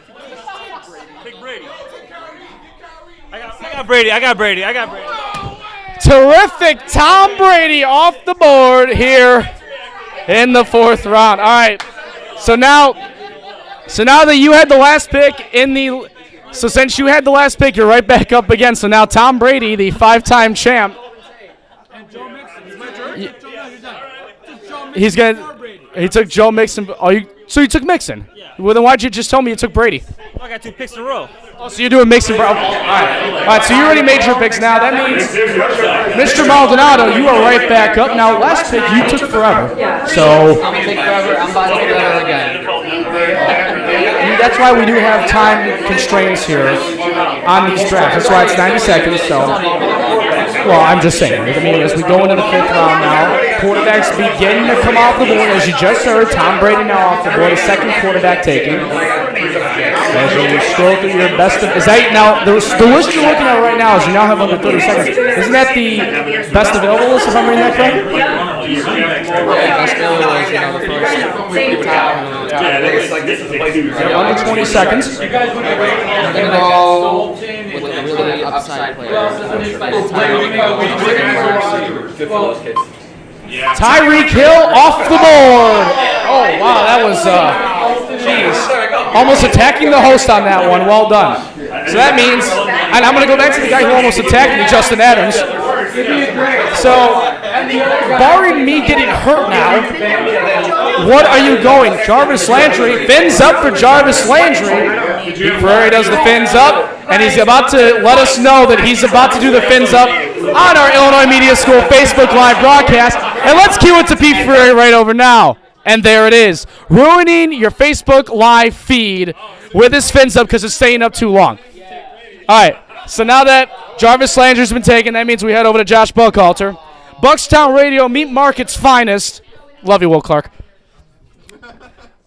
take Brady. I got Brady. Terrific Tom Brady off the board here in the fourth round. All right. So now that you had the last pick so since you had the last pick, you're right back up again. So now Tom Brady, the 5-time champ. He took Joe Mixon. So you took Mixon? Yeah. Well, then why'd you just tell me you took Brady? I got 2 picks in a row. Oh, so you're doing Mixon, bro. All right. So you already made your picks now. That means, Mr. Maldonado, you are right back up. Now, last pick, you took forever. So I'm going to take forever. I'm about to take forever again. that's why we do have time constraints here on these drafts. That's why it's 90 seconds. So, well, I'm just saying. I mean, as we go into the 5th round now, quarterbacks begin to come off the board. As you just heard, Tom Brady now off the board, a second quarterback taken. As you scroll through your best of, is that now the list you're looking at right now is you now have under 30 seconds. Isn't that the best available list if I'm reading that correct? Under 20 seconds. I'm gonna go with a really upside player. Tyreek Hill off the board. Oh, wow, that was, almost attacking the host on that one. Well done. So that means, and I'm going to go back to the guy who almost attacked me, Justin Adams. So, barring me getting hurt now, what are you going? Jarvis Landry, fins up for Jarvis Landry. Prairie does the fins up, and he's about to let us know that he's about to do the fins up on our Illinois Media School Facebook Live broadcast. And let's cue it to Pete Prairie right over now. And there it is, ruining your Facebook Live feed with his fins up because it's staying up too long. All right, so now that Jarvis Landry's been taken, that means we head over to Josh Buckhalter. Buckstown Radio, Meat Market's finest. Love you, Will Clark.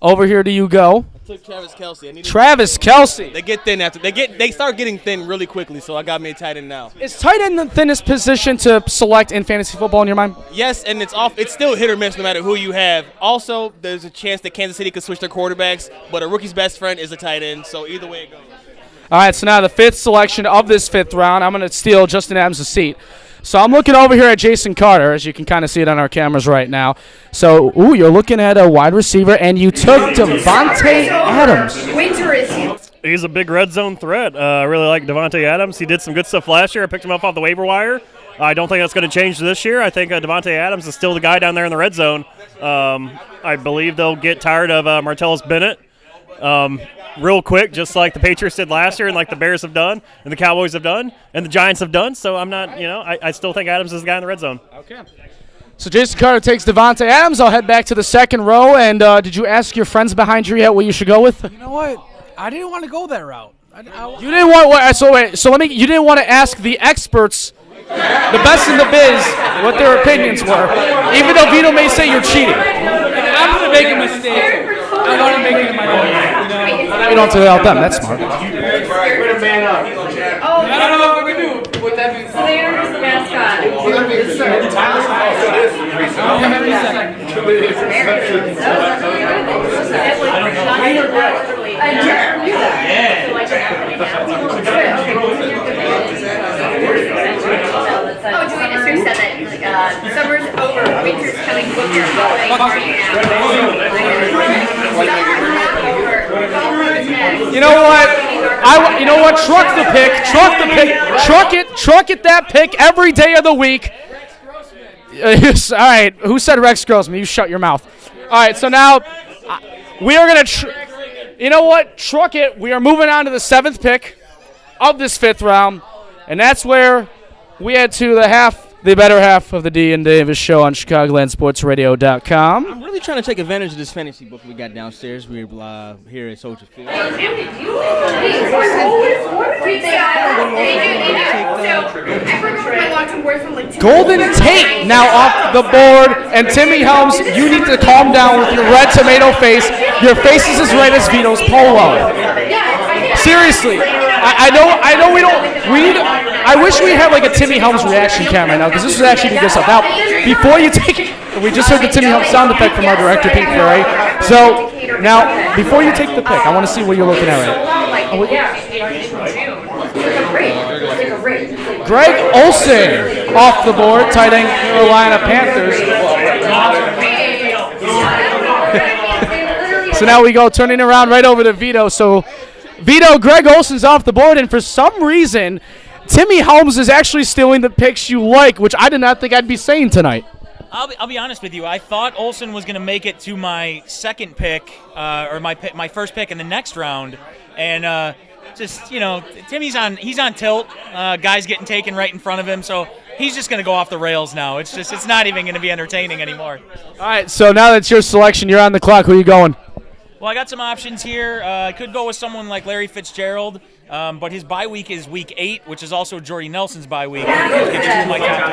Over here do you go. Took Travis Kelce. Travis Kelce. They get thin after they start getting thin really quickly, so I got me a tight end now. Is tight end the thinnest position to select in fantasy football in your mind? Yes, and it's still hit or miss no matter who you have. Also, there's a chance that Kansas City could switch their quarterbacks, but a rookie's best friend is a tight end, so either way it goes. All right, so now the 5th selection of this 5th round, I'm going to steal Justin Adams' seat. So I'm looking over here at Jason Carter, as you can kind of see it on our cameras right now. So, you're looking at a wide receiver, and you took Davante Adams. Winter is here. He's a big red zone threat. I really like Davante Adams. He did some good stuff last year. I picked him up off the waiver wire. I don't think that's going to change this year. I think Davante Adams is still the guy down there in the red zone. I believe they'll get tired of Martellus Bennett real quick, just like the Patriots did last year and like the Bears have done and the Cowboys have done and the Giants have done. So I'm not, I still think Adams is the guy in the red zone. Okay. So Jason Carter takes Davante Adams. I'll head back to the 2nd row. And did you ask your friends behind you yet what you should go with? You know what? I didn't want to go that route. You didn't want what? So wait. So you didn't want to ask the experts, the best in the biz, what their opinions were, even though Vito may say you're cheating. I'm going to make a mistake. I want to make it my own. You don't have to help them. That's smart. Oh, I don't know what we do. What that means? Slayer is the mascot. Oh, Joanna Sir said that summer's over, winter's coming quicker. You know what? You know what? Truck the pick. Truck it that pick every day of the week. All right. Who said Rex Grossman? You shut your mouth. All right. So now we are going to, you know what? Truck it. We are moving on to the 7th pick of this 5th round. And that's where we head to the better half of the D and Davis show on ChicagolandSportsRadio.com. I'm really trying to take advantage of this fantasy book we got downstairs. We're here at Soldier Field. Golden Tate now off the board, and Timmy Helms, you need to calm down with your red tomato face. Your face is as red as Vito's polo. Seriously, I know we need. I wish we had like a Timmy Helms reaction camera now, because this would actually be good stuff. Now, before you take it, we just heard the Timmy Helms sound effect from our director, Pete Ferry. So, now, before you take the pick, I want to see what you're looking at right now. Greg Olsen off the board, tight end Carolina Panthers. So now we go turning around right over to Vito. So, Vito, Greg Olsen's off the board, and for some reason, Timmy Helms is actually stealing the picks you like, which I did not think I'd be saying tonight. I'll be honest with you. I thought Olsen was going to make it to my 2nd pick, or my first pick in the next round, and Timmy's on tilt. Guys getting taken right in front of him, so he's just going to go off the rails now. It's not even going to be entertaining anymore. All right, so now that's your selection. You're on the clock. Who are you going? Well, I got some options here. I could go with someone like Larry Fitzgerald, but his bye week is week 8, which is also Jordy Nelson's bye week. Gets 2 of my top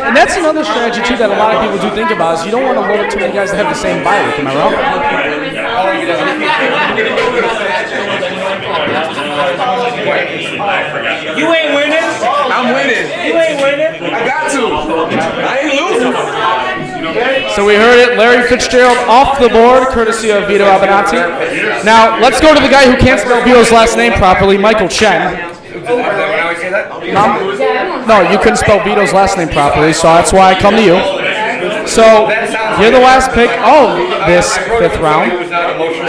And that's another strategy, too, that a lot of people do think about is you don't want to load up too many guys that have the same bye week. Am I wrong? You ain't winning. I'm winning. You ain't winning. I got to. I ain't losing. So we heard it. Larry Fitzgerald off the board, courtesy of Vito Abenati. Now, let's go to the guy who can't spell Vito's last name properly, Michael Chen. No, you couldn't spell Vito's last name properly, so that's why I come to you. So, you're the last pick of this 5th round.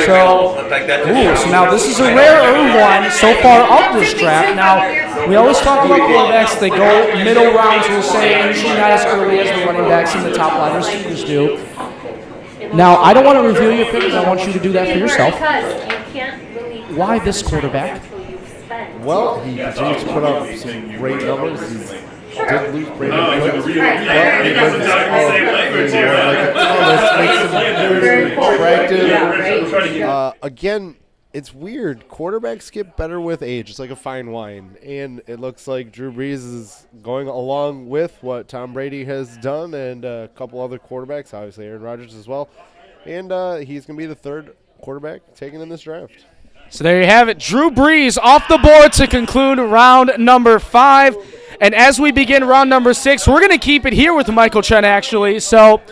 So now this is a rarer one so far of this draft. Now, we always talk about quarterbacks. They go middle rounds, we'll say, usually not as early as the running backs and the top wide receivers do. Now, I don't want to reveal your picks. I want you to do that for yourself. Why this quarterback? Well, he continues to put up some great numbers. He did lose Brandon Cooks, but makes him very attractive. Again, it's weird. Quarterbacks get better with age. It's like a fine wine. And it looks like Drew Brees is going along with what Tom Brady has done and a couple other quarterbacks, obviously Aaron Rodgers as well. And he's going to be the 3rd quarterback taken in this draft. So there you have it. Drew Brees off the board to conclude round number 5. And as we begin round number 6, we're going to keep it here with Michael Chen, actually. So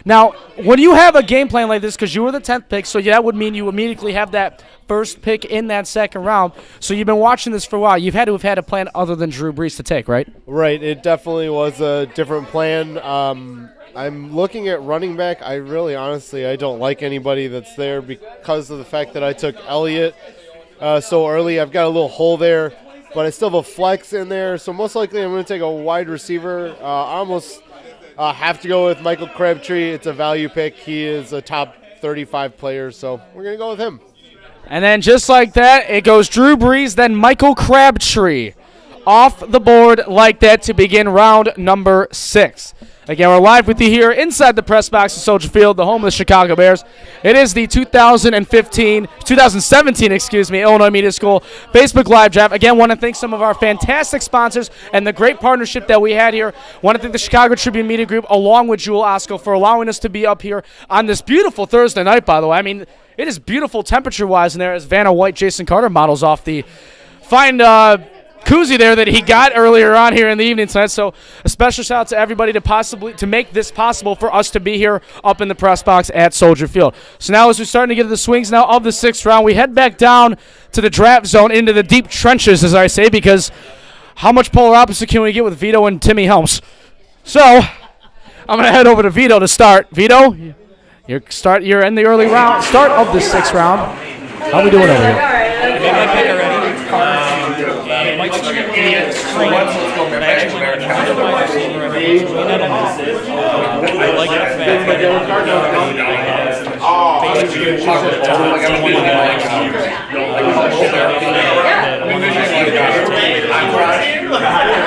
now, when you have a game plan like this, because you were the 10th pick, so that would mean you immediately have that first pick in that 2nd round. So you've been watching this for a while. You've had to have had a plan other than Drew Brees to take, right? Right. It definitely was a different plan. I'm looking at running back. I really, honestly, I don't like anybody that's there because of the fact that I took Elliott so early. I've got a little hole there, but I still have a flex in there. So most likely I'm going to take a wide receiver. I almost have to go with Michael Crabtree. It's a value pick. He is a top 35 player, so we're going to go with him. And then just like that, it goes Drew Brees, then Michael Crabtree off the board like that to begin round number 6. Again, we're live with you here inside the press box of Soldier Field, the home of the Chicago Bears. It is the 2017, Illinois Media School Facebook Live Draft. Again, want to thank some of our fantastic sponsors and the great partnership that we had here. Want to thank the Chicago Tribune Media Group along with Jewel Osco for allowing us to be up here on this beautiful Thursday night, by the way. I mean, it is beautiful temperature-wise in there as Vanna White, Jason Carter models off the fine koozie there that he got earlier on here in the evening tonight. So a special shout out to everybody to make this possible for us to be here up in the press box at Soldier Field. So now as we're starting to get to the swings now of the 6th round, we head back down to the draft zone into the deep trenches, as I say, because how much polar opposite can we get with Vito and Timmy Helms? So I'm going to head over to Vito to start. Vito, you're in the early round, start of the 6th round. How are we doing over here? I made my pick already. It might seem an idiot string, but I actually went with another wide receiver. I like the fact that All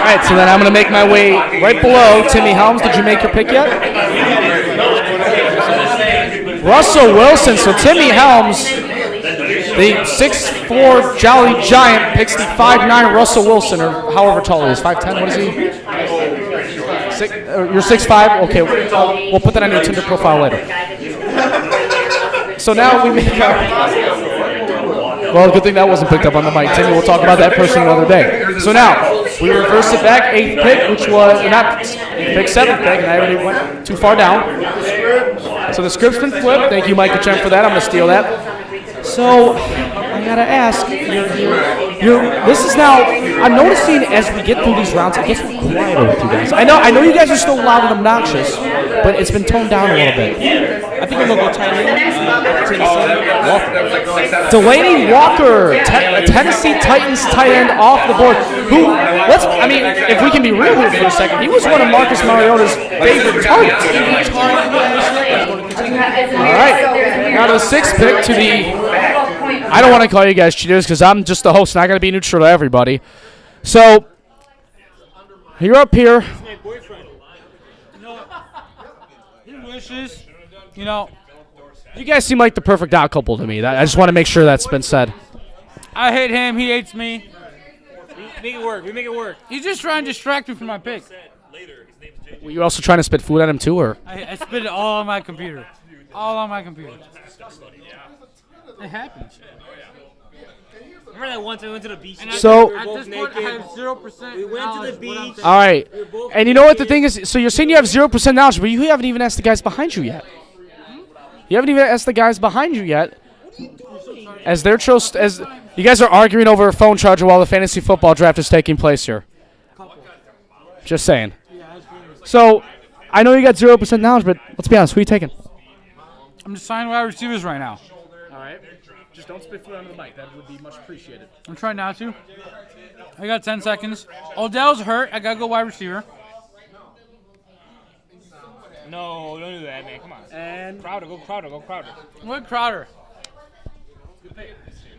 right, so then I'm going to make my way right below Timmy Helms. Did you make your pick yet? Russell Wilson. So Timmy Helms, the 6'4" jolly giant, picks the 5'9" Russell Wilson, or however tall he is. 5'10", what is he? You're 6'5"? Okay, we'll put that on your Tinder profile later. So now we make our... Well, good thing that wasn't picked up on the mic. Timmy, we'll talk about that person another day. So now, we reverse it back, 8th pick, which was, not 8th pick, 7th pick, and I already went too far down. So the script's been flipped. Thank you, Michael Chen, for that. I'm going to steal that. So, I got to ask, this is now, I'm noticing as we get through these rounds, it gets quieter with you guys. I know you guys are still loud and obnoxious, but it's been toned down a little bit. I think I'm going to go tight end. Delaney Walker, Tennessee Titans tight end off the board. If we can be real here for a second, he was one of Marcus Mariota's favorite targets. All right, now to the 6th pick to the... I don't want to call you guys cheaters because I'm just the host and I got to be neutral to everybody. So, You're up here. He wishes, you know. You guys seem like the perfect odd couple to me. I just want to make sure that's been said. I hate him. He hates me. Make it work. We make it work. He's just trying to distract me from my pick. Were you also trying to spit food at him too, or? I spit it all on my computer. All on my computer. It happens. Remember that once we went to the beach? So- at this point, I have 0%. We went to the beach. All right. And you know what the thing is? So you're saying you have 0% knowledge, but you haven't even asked the guys behind you yet. You haven't even asked the guys behind you yet. As they're as you guys are arguing over a phone charger while the fantasy football draft is taking place here. Just saying. So I know you got 0% knowledge, but let's be honest. Who are you taking? I'm just signing wide receivers right now. All right. Just don't spit food onto the mic. That would be much appreciated. I'm trying not to. I got 10 seconds. Odell's hurt. I got to go wide receiver. No, don't do that, man. Come on. And Crowder, go Crowder, go Crowder. What Crowder?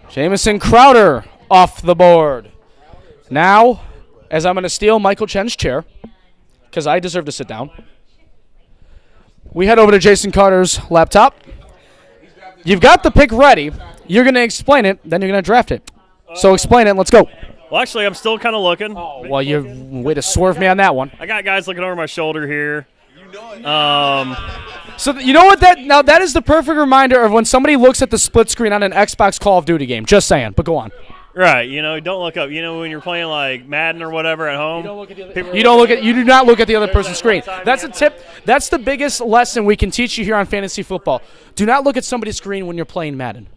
Jamison Crowder off the board. Now, as I'm going to steal Michael Chen's chair, because I deserve to sit down, we head over to Jason Carter's laptop. You've got the pick ready. You're going to explain it, then you're going to draft it. So explain it, and let's go. Well, actually, I'm still kind of looking. Well, you way to swerve me on that one. I got guys looking over my shoulder here. So you know what that is the perfect reminder of when somebody looks at the split screen on an Xbox Call of Duty game. Just saying, but go on. Right, don't look up. When you're playing like Madden or whatever at home, you do not look at the other person's screen. That's a tip. That's the biggest lesson we can teach you here on fantasy football. Do not look at somebody's screen when you're playing Madden.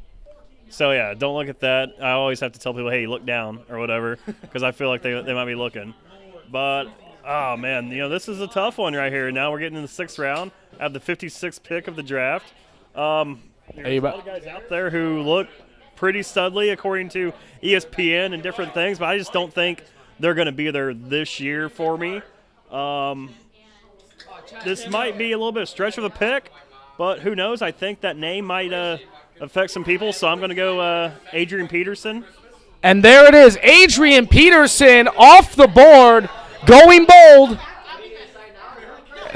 So yeah, don't look at that. I always have to tell people, hey, look down or whatever, because I feel like they might be looking. But oh man, this is a tough one right here. Now we're getting in the 6th round. I have the 56th pick of the draft. There's a lot of guys out there who look pretty studly according to ESPN and different things, but I just don't think they're going to be there this year for me. This might be a little bit of a stretch of a pick, but who knows? I think that name might affect some people, so I'm going to go Adrian Peterson. And there it is, Adrian Peterson off the board, going bold.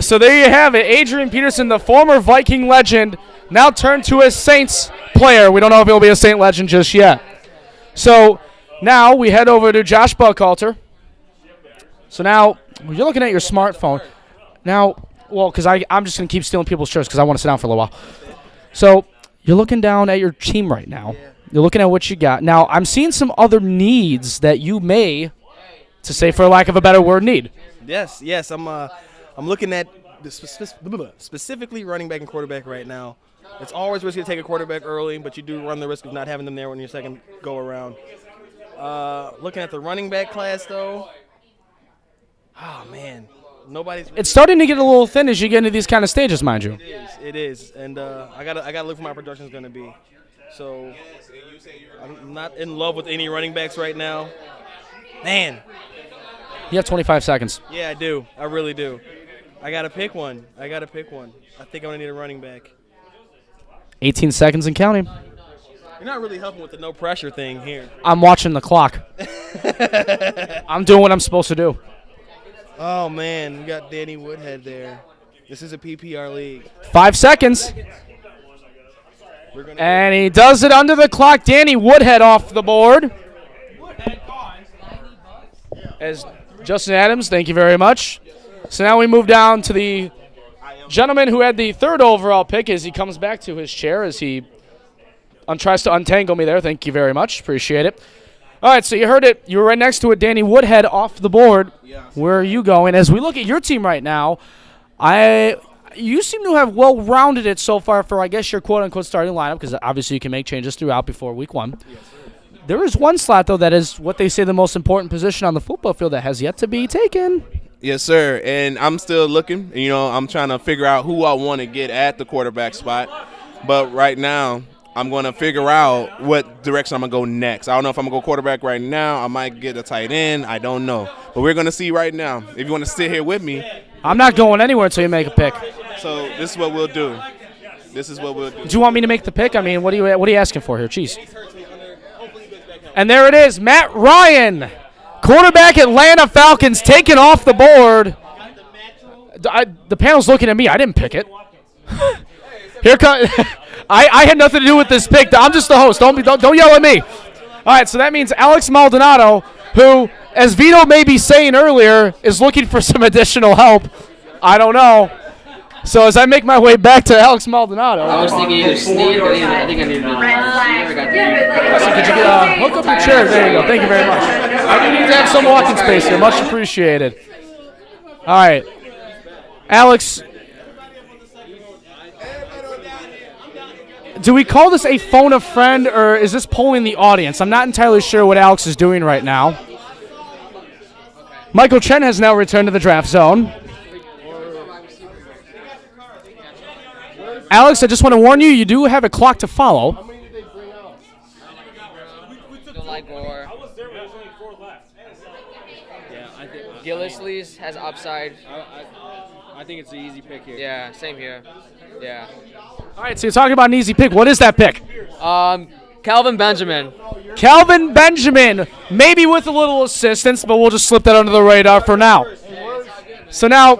So there you have it, Adrian Peterson, the former Viking legend, now turned to a Saints player. We don't know if he'll be a Saint legend just yet. So now we head over to Josh Buckhalter. So now you're looking at your smartphone. Now, well, because I'm just going to keep stealing people's shirts because I want to sit down for a little while. So you're looking down at your team right now. You're looking at what you got. Now, I'm seeing some other needs that you may, to say for lack of a better word, need. Yes. I'm looking at specifically running back and quarterback right now. It's always risky to take a quarterback early, but you do run the risk of not having them there when your second go around. Looking at the running back class, though, oh man, It's starting to get a little thin as you get into these kind of stages, mind you. It is, and I gotta look for my production is gonna be. So I'm not in love with any running backs right now. Man. You have 25 seconds. Yeah, I do. I really do. I gotta pick one. I think I'm gonna need a running back. 18 seconds and counting. You're not really helping with the no pressure thing here. I'm watching the clock. I'm doing what I'm supposed to do. Oh, man. We got Danny Woodhead there. This is a PPR league. 5 seconds. And he does it under the clock. Danny Woodhead off the board. As Justin Adams, thank you very much. So now we move down to the gentleman who had the 3rd overall pick as he comes back to his chair as he tries to untangle me there. Thank you very much. Appreciate it. All right, so you heard it. You were right next to it. Danny Woodhead off the board. Where are you going? As we look at your team right now, you seem to have well-rounded it so far for, I guess, your quote-unquote starting lineup, because obviously you can make changes throughout before week 1. There is one slot, though, that is what they say the most important position on the football field that has yet to be taken. Yes, sir. And I'm still looking. I'm trying to figure out who I want to get at the quarterback spot. But right now, I'm going to figure out what direction I'm going to go next. I don't know if I'm going to go quarterback right now. I might get a tight end. I don't know. But we're going to see right now. If you want to sit here with me. I'm not going anywhere until you make a pick. So this is what we'll do. Do you want me to make the pick? I mean, what are you asking for here? Jeez. And there it is, Matt Ryan, Quarterback Atlanta Falcons taken off the board. The panel's looking at me. I didn't pick it. Here comes. I had nothing to do with this pick. I'm just the host. Don't yell at me. All right, so that means Alex Maldonado, who, as Vito may be saying earlier, is looking for some additional help. I don't know. So as I make my way back to Alex Maldonado. I was thinking either Sneed or I think I needed to Could you hook up your chair? There you go. Thank you very much. I need to have some walking space here. Much appreciated. All right. Alex, do we call this a phone a friend, or is this polling the audience? I'm not entirely sure what Alex is doing right now. Michael Chen has now returned to the draft zone. Alex, I just want to warn you, you do have a clock to follow. Gillislee's has upside. I think it's an easy pick here. Yeah, same here. Yeah. All right, so you're talking about an easy pick. What is that pick? Calvin Benjamin. Calvin Benjamin, maybe with a little assistance, but we'll just slip that under the radar for now. So now,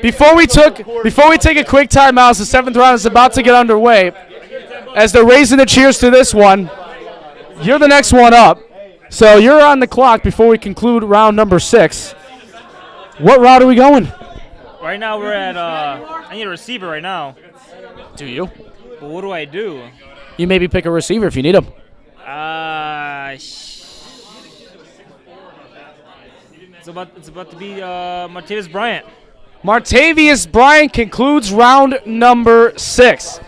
before we take a quick timeout, as the 7th round is about to get underway, as they're raising the cheers to this one, you're the next one up. So you're on the clock before we conclude round number 6. What route are we going? Right now we're at, I need a receiver right now. Do you? But what do I do? You maybe pick a receiver if you need him. It's about to be Martavis Bryant. Martavis Bryant concludes round number 6.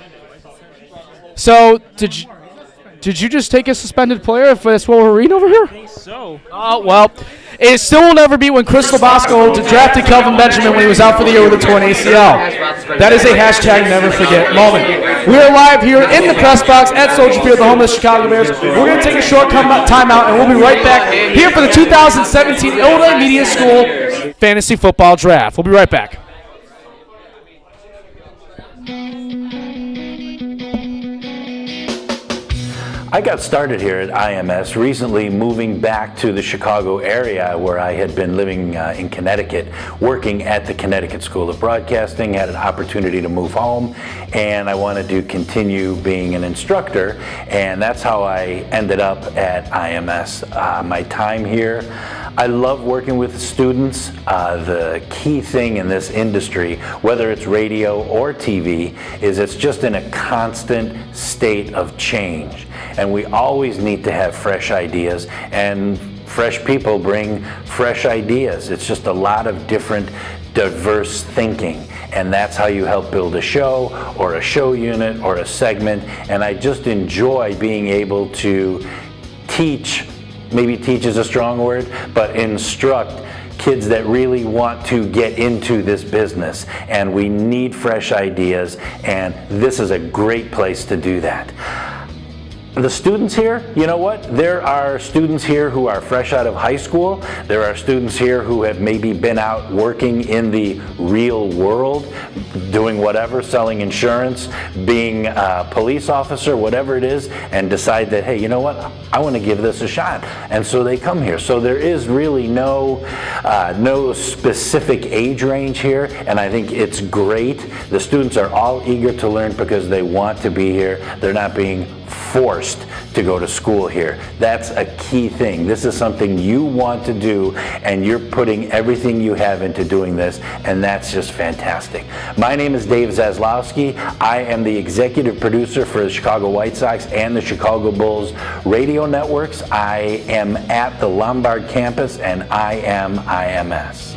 So did you just take a suspended player if that's what we're reading over here? I think so. Oh, well, it still will never be when Chris Labasco drafted Calvin Benjamin when he was out for the year with a torn ACL. That is a hashtag never forget moment. We are live here in the press box at Soldier Field, the home of the Chicago Bears. We're going to take a short timeout, and we'll be right back here for the 2017 Illinois Media School Fantasy Football Draft. We'll be right back. I got started here at IMS recently, moving back to the Chicago area where I had been living in Connecticut, working at the Connecticut School of Broadcasting, had an opportunity to move home, and I wanted to continue being an instructor, and that's how I ended up at IMS. My time here, I love working with students. The key thing in this industry, whether it's radio or TV, is it's just in a constant state of change. And we always need to have fresh ideas, and fresh people bring fresh ideas. It's just a lot of different, diverse thinking. And that's how you help build a show or a show unit or a segment. And I just enjoy being able to teach, maybe teach is a strong word, but instruct kids that really want to get into this business. And we need fresh ideas, and this is a great place to do that. The students here, you know what? There are students here who are fresh out of high school. There are students here who have maybe been out working in the real world, doing whatever, selling insurance, being a police officer, whatever it is, and decide that, hey, you know what? I want to give this a shot. And so they come here. So there is really no specific age range here, and I think it's great. The students are all eager to learn because they want to be here. They're not being forced to go to school here. That's a key thing. This is something you want to do, and you're putting everything you have into doing this, and that's just fantastic. My name is Dave Zaslowski. I am the executive producer for the Chicago White Sox and the Chicago Bulls radio networks. I am at the Lombard campus, and I am IMS.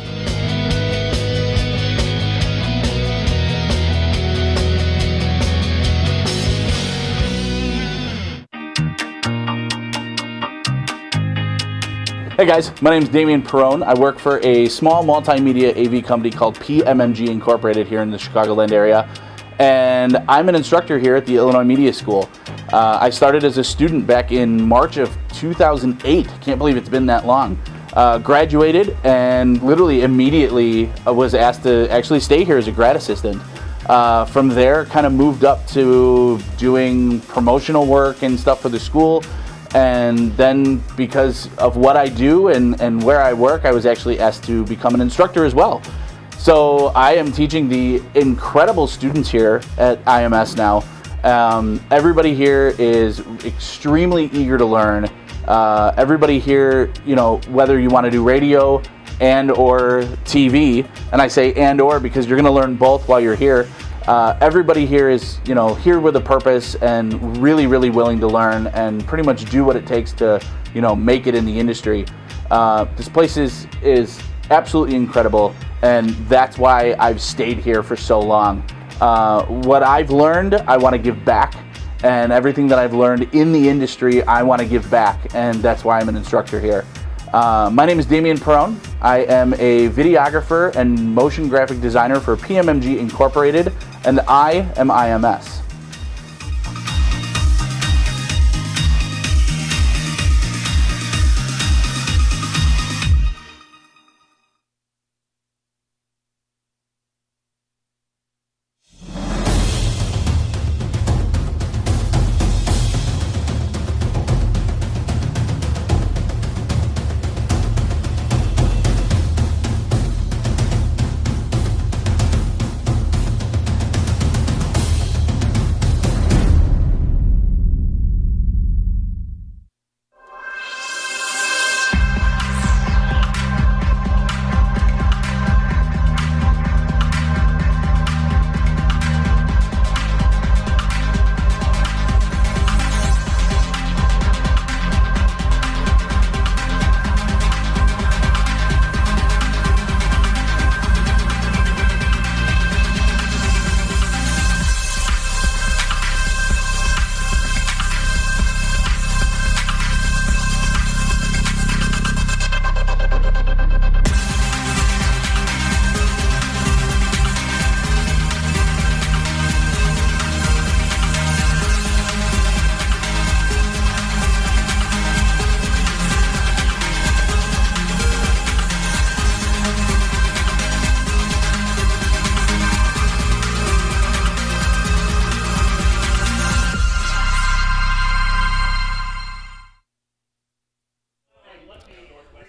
Hey guys, my name is Damian Perrone. I work for a small multimedia AV company called PMMG Incorporated here in the Chicagoland area, and I'm an instructor here at the Illinois Media School. I started as a student back in March of 2008. Can't believe it's been that long. Graduated and literally immediately was asked to actually stay here as a grad assistant. From there, kind of moved up to doing promotional work and stuff for the school. And then because of what I do and where I work, I was actually asked to become an instructor as well. So I am teaching the incredible students here at IMS now. Everybody here is extremely eager to learn. Everybody here, whether you want to do radio and or TV, and I say and or because you're going to learn both while you're here. Everybody here is, here with a purpose and really, really willing to learn and pretty much do what it takes to, make it in the industry. This place is absolutely incredible, and that's why I've stayed here for so long. What I've learned, I want to give back, and everything that I've learned in the industry, I want to give back, and that's why I'm an instructor here. My name is Damian Perone. I am a videographer and motion graphic designer for PMMG Incorporated, and I am IMS.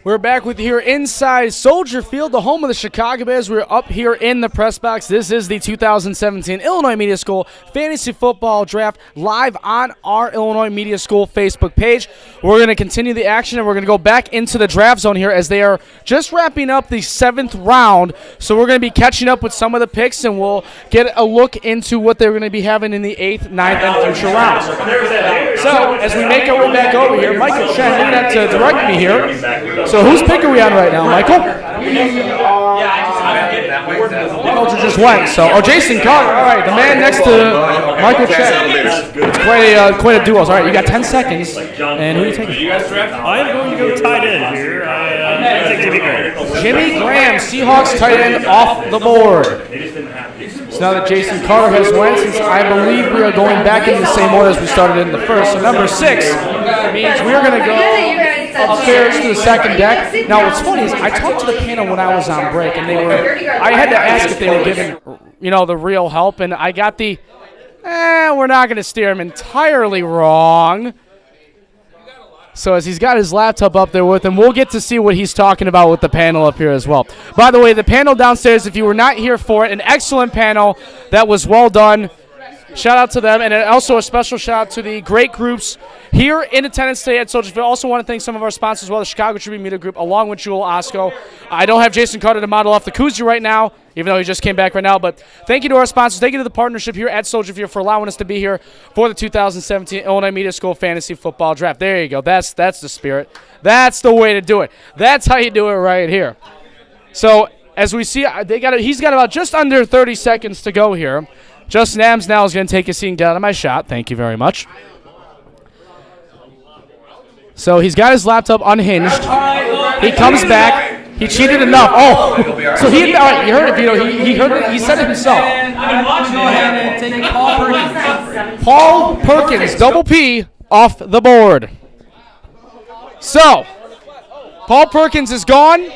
We're back with you here inside Soldier Field, the home of the Chicago Bears. We're up here in the press box. This is the 2017 Illinois Media School Fantasy Football Draft live on our Illinois Media School Facebook page. We're going to continue the action, and we're going to go back into the draft zone here as they are just wrapping up the 7th round. So we're going to be catching up with some of the picks, and we'll get a look into what they're going to be having in the 8th, 9th, and future rounds. So as we make our way back over here, Michael Chen, you're going to have to direct me here. So whose pick are we on right now, Michael? Culture just went. So, Jason Carter. All right, the man next to Michael Chen. It's quite a duo. All right, you got 10 seconds. And who are you taking? I'm going to go tight end here. I take Jimmy Graham. Jimmy Graham, Seahawks tight end off the board. So now that Jason Carter has went, since I believe we are going back in the same order as we started in the first. So number 6 means we're going to go upstairs to the second deck. Now what's funny is I talked to the panel when I was on break, and I had to ask if they were giving, the real help, and I got the, we're not going to steer him entirely wrong. So as he's got his laptop up there with him, we'll get to see what he's talking about with the panel up here as well. By the way, the panel downstairs, if you were not here for it, an excellent panel that was well done. Shout out to them, and also a special shout out to the great groups here in attendance today at Soldier Field. Also want to thank some of our sponsors as well, the Chicago Tribune Media Group, along with Jewel Osco. I don't have Jason Carter to model off the koozie right now, even though he just came back right now. But thank you to our sponsors. Thank you to the partnership here at Soldier Field for allowing us to be here for the 2017 Illinois Media School Fantasy Football Draft. There you go. That's the spirit. That's the way to do it. That's how you do it right here. So as we see, he's got about just under 30 seconds to go here. Justin Adams now is going to take a seat and get out of my shot. Thank you very much. So he's got his laptop unhinged. He comes back. He cheated enough. Oh, so you heard it, Vito. He heard it. He said it himself. Paul Perkins, double P, off the board. So Paul Perkins is gone,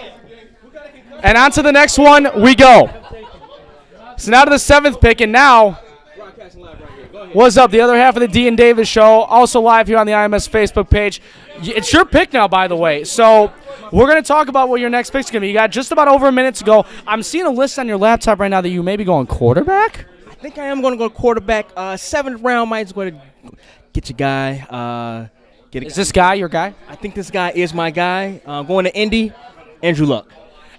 and on to the next one we go. So now to the 7th pick, and now What's up? The other half of the D and Davis show, also live here on the IMS Facebook page. It's your pick now, by the way. So we're going to talk about what your next pick's going to be. You got just about over a minute to go. I'm seeing a list on your laptop right now that you may be going quarterback. I think I am going to go quarterback. 7th round, might as well get your guy. Is this guy your guy? I think this guy is my guy. Going to Indy, Andrew Luck.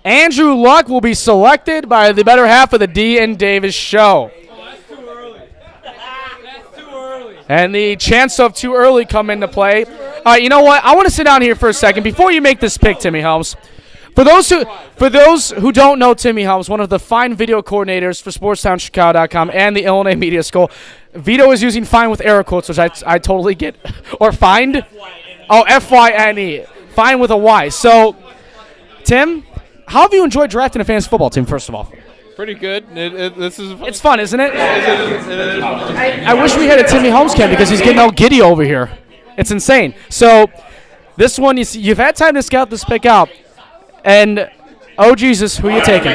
Andrew Luck will be selected by the better half of the D and Davis show. And the chance of too early come into play. All right, you know what? I want to sit down here for a second before you make this pick, Timmy Helms. For those who don't know Timmy Helms, one of the fine video coordinators for SportsTownChicago.com and the Illinois Media School, Vito is using fine with air quotes, which I totally get. Or find? Oh, F-Y-N-E. Fine with a Y. So, Tim, how have you enjoyed drafting a fantasy football team, first of all? Pretty good. It's fun, isn't it? I wish we had a Timmy Helms cam because he's getting all giddy over here. It's insane. So, this one, you've had time to scout this pick out. And, oh, Jesus, who are you taking?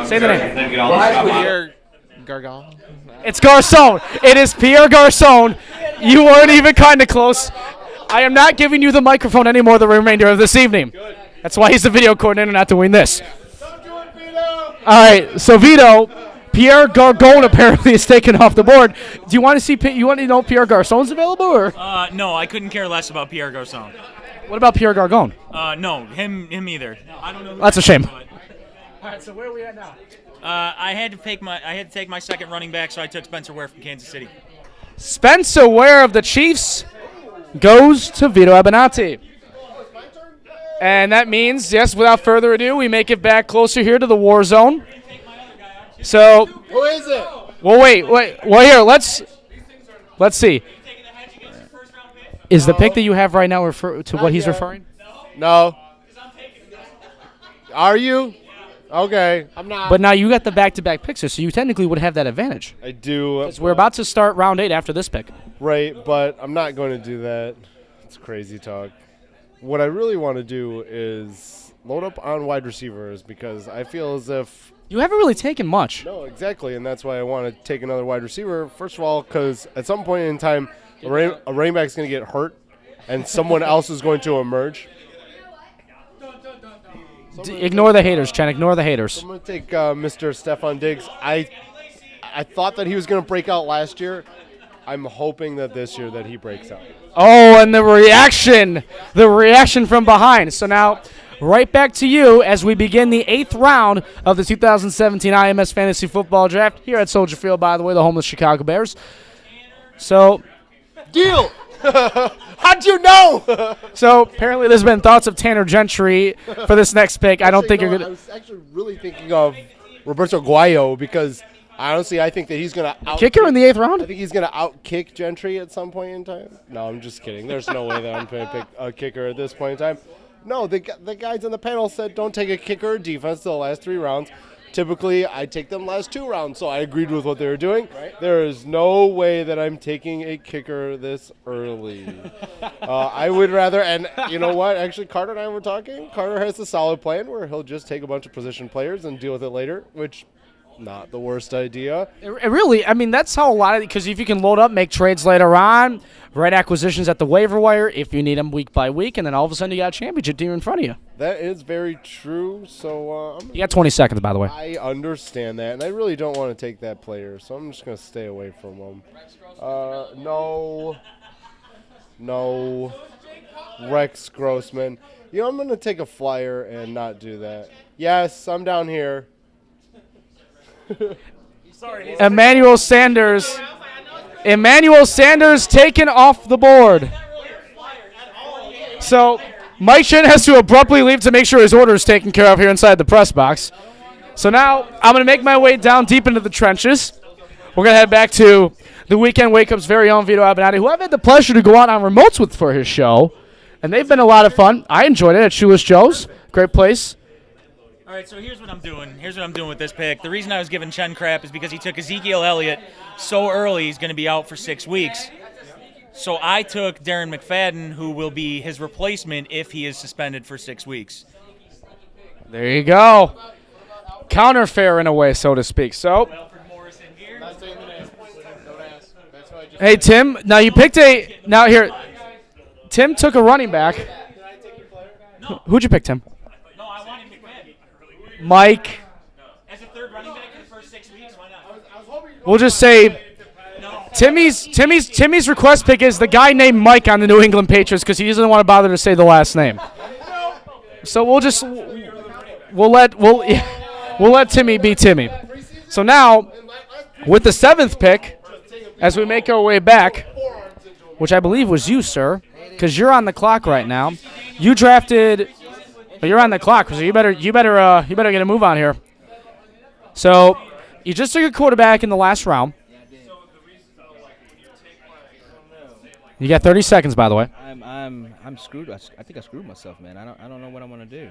Say the name. Pierre Gargon. It's Garcon. It is Pierre Garcon. You weren't even kind of close. I am not giving you the microphone anymore the remainder of this evening. That's why he's the video coordinator, not doing this. All right, so Vito, Pierre Gargon apparently is taken off the board. Do you want to see? You want to know if Pierre Garcon's available, or? No, I couldn't care less about Pierre Garcon. What about Pierre Gargon? No, him either. I don't know. That's a shame. All right, so where are we at now? I had to take my second running back, so I took Spencer Ware from Kansas City. Spencer Ware of the Chiefs goes to Vito Abenati. And that means, yes, without further ado, we make it back closer here to the war zone. So, Who is it? well, wait. Well, here, let's see. Is the pick that you have right now refer to what he's referring? No. Are you? Okay, I'm not. But now you got the back-to-back picks here, so you technically would have that advantage. I do. Because we're about to start round 8 after this pick. Right, but I'm not going to do that. It's crazy talk. What I really want to do is load up on wide receivers because I feel as if you haven't really taken much. No, exactly, and that's why I want to take another wide receiver. First of all, because at some point in time, a running back's going to get hurt, and someone else is going to emerge. Ignore the haters, Chen. Ignore the haters. I'm going to take Mr. Stephon Diggs. I thought that he was going to break out last year. I'm hoping that this year that he breaks out. Oh, and the reaction from behind. So now, right back to you as we begin the 8th round of the 2017 IMS Fantasy Football Draft here at Soldier Field, by the way, the home of the Chicago Bears. So, deal. How'd you know? So apparently there's been thoughts of Tanner Gentry for this next pick. I don't think you're gonna. I was actually really thinking of Roberto Guayo because honestly, I think that he's gonna kicker in the 8th round. I think he's gonna outkick Gentry at some point in time. No, I'm just kidding. There's no way that I'm gonna pick a kicker at this point in time. No, the guys on the panel said don't take a kicker or defense the last 3 rounds. Typically, I take them last 2 rounds, so I agreed with what they were doing. Right. There is no way that I'm taking a kicker this early. I would rather, and you know what? Actually, Carter and I were talking. Carter has a solid plan where he'll just take a bunch of position players and deal with it later, which not the worst idea. It really, I mean, that's how a lot of, because if you can load up, make trades later on, right acquisitions at the waiver wire if you need them week by week, and then all of a sudden you got a championship team in front of you. That is very true. So you got 20 seconds, by the way. I understand that, and I really don't want to take that player, so I'm just going to stay away from him. No. Rex Grossman. You know, I'm going to take a flyer and not do that. Yes, I'm down here. Emmanuel Sanders taken off the board. So Mike Shin has to abruptly leave to make sure his order is taken care of here inside the press box. So now I'm going to make my way down deep into the trenches. We're going to head back to the Weekend Wake Up's very own Vito Abenati, who I've had the pleasure to go out on remotes with for his show. And they've been a lot of fun. I enjoyed it at Shoeless Joe's. Great place. All right, so here's what I'm doing. Here's what I'm doing with this pick. The reason I was giving Chen crap is because he took Ezekiel Elliott so early he's going to be out for 6 weeks. So I took Darren McFadden, who will be his replacement if he is suspended for 6 weeks. There you go. counterfeit in a way, so to speak. So, hey, Tim, now you picked now here, Tim took a running back. Who'd you pick, Tim? No, I wanted McMahon. Mike. As a third running back for the first 6 weeks, why not? We'll just say Timmy's request pick is the guy named Mike on the New England Patriots because he doesn't want to bother to say the last name. So we'll let Timmy be Timmy. So now, with the 7th pick, as we make our way back, which I believe was you, sir, because you're on the clock right now. You drafted, but you're on the clock, so you better get a move on here. So you just took a quarterback in the last round. You got 30 seconds, by the way. I'm screwed. I think I screwed myself, man. I don't know what I'm gonna do.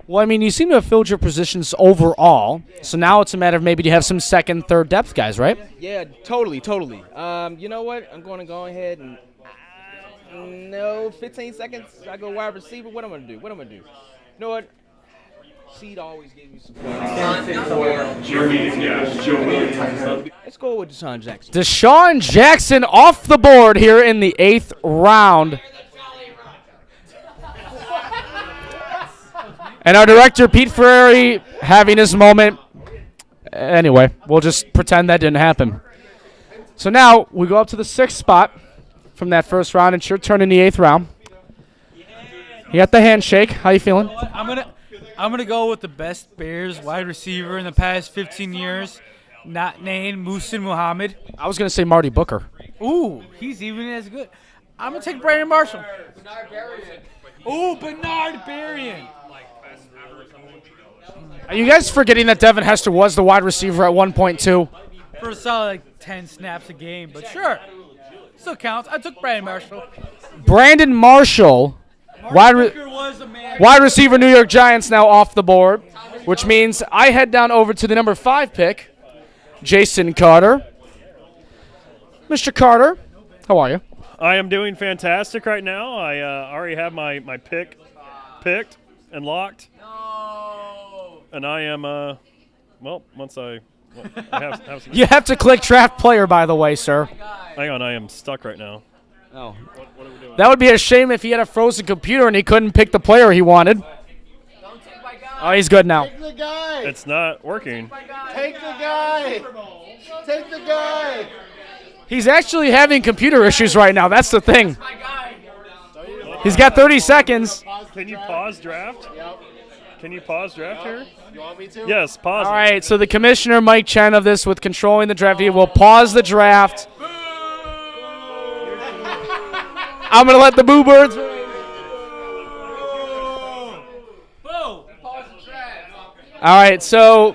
Well, I mean, you seem to have filled your positions overall, so now it's a matter of maybe you have some second, third depth guys, right? Yeah, totally. You know what? I'm going to go ahead and 15 seconds. I go wide receiver. What am I gonna do? You know what? Seed always gives me some points. Let's go with Deshaun Jackson. Deshaun Jackson off the board here in the 8th round. And our director, Pete Ferrari, having his moment. Anyway, we'll just pretend that didn't happen. So now we go up to the 6th spot from that first round. It's your turn in the 8th round. You got the handshake. How you feeling? I'm gonna go with the best Bears wide receiver in the past 15 years, not named Muhsin Muhammad. I was gonna say Marty Booker. Ooh, he's even as good. I'm gonna take Brandon Marshall. Ooh, Bernard Berrian. Are you guys forgetting that Devin Hester was the wide receiver at 1.2? For a solid 10 snaps a game, but sure, still counts. I took Brandon Marshall. Brandon Marshall, wide receiver, New York Giants, now off the board, which means I head down over to the number 5 pick, Jason Carter. Mr. Carter, how are you? I am doing fantastic right now. I already have my pick picked and locked. And I am, once I have some. You have to click draft player, by the way, sir. Hang on, I am stuck right now. Oh. What are we doing? That would be a shame if he had a frozen computer and he couldn't pick the player he wanted. Oh, he's good now. Take the guy. It's not working. Take the guy. Take the guy. He's actually having computer issues right now. That's the thing. He's got 30 seconds. Can you pause draft? Yep. Can you pause draft here? You want me to? Yes, pause. All right, so the commissioner, Mike Chen, of this with controlling the draft, he will pause the draft. I'm going to let the boo birds. All right, so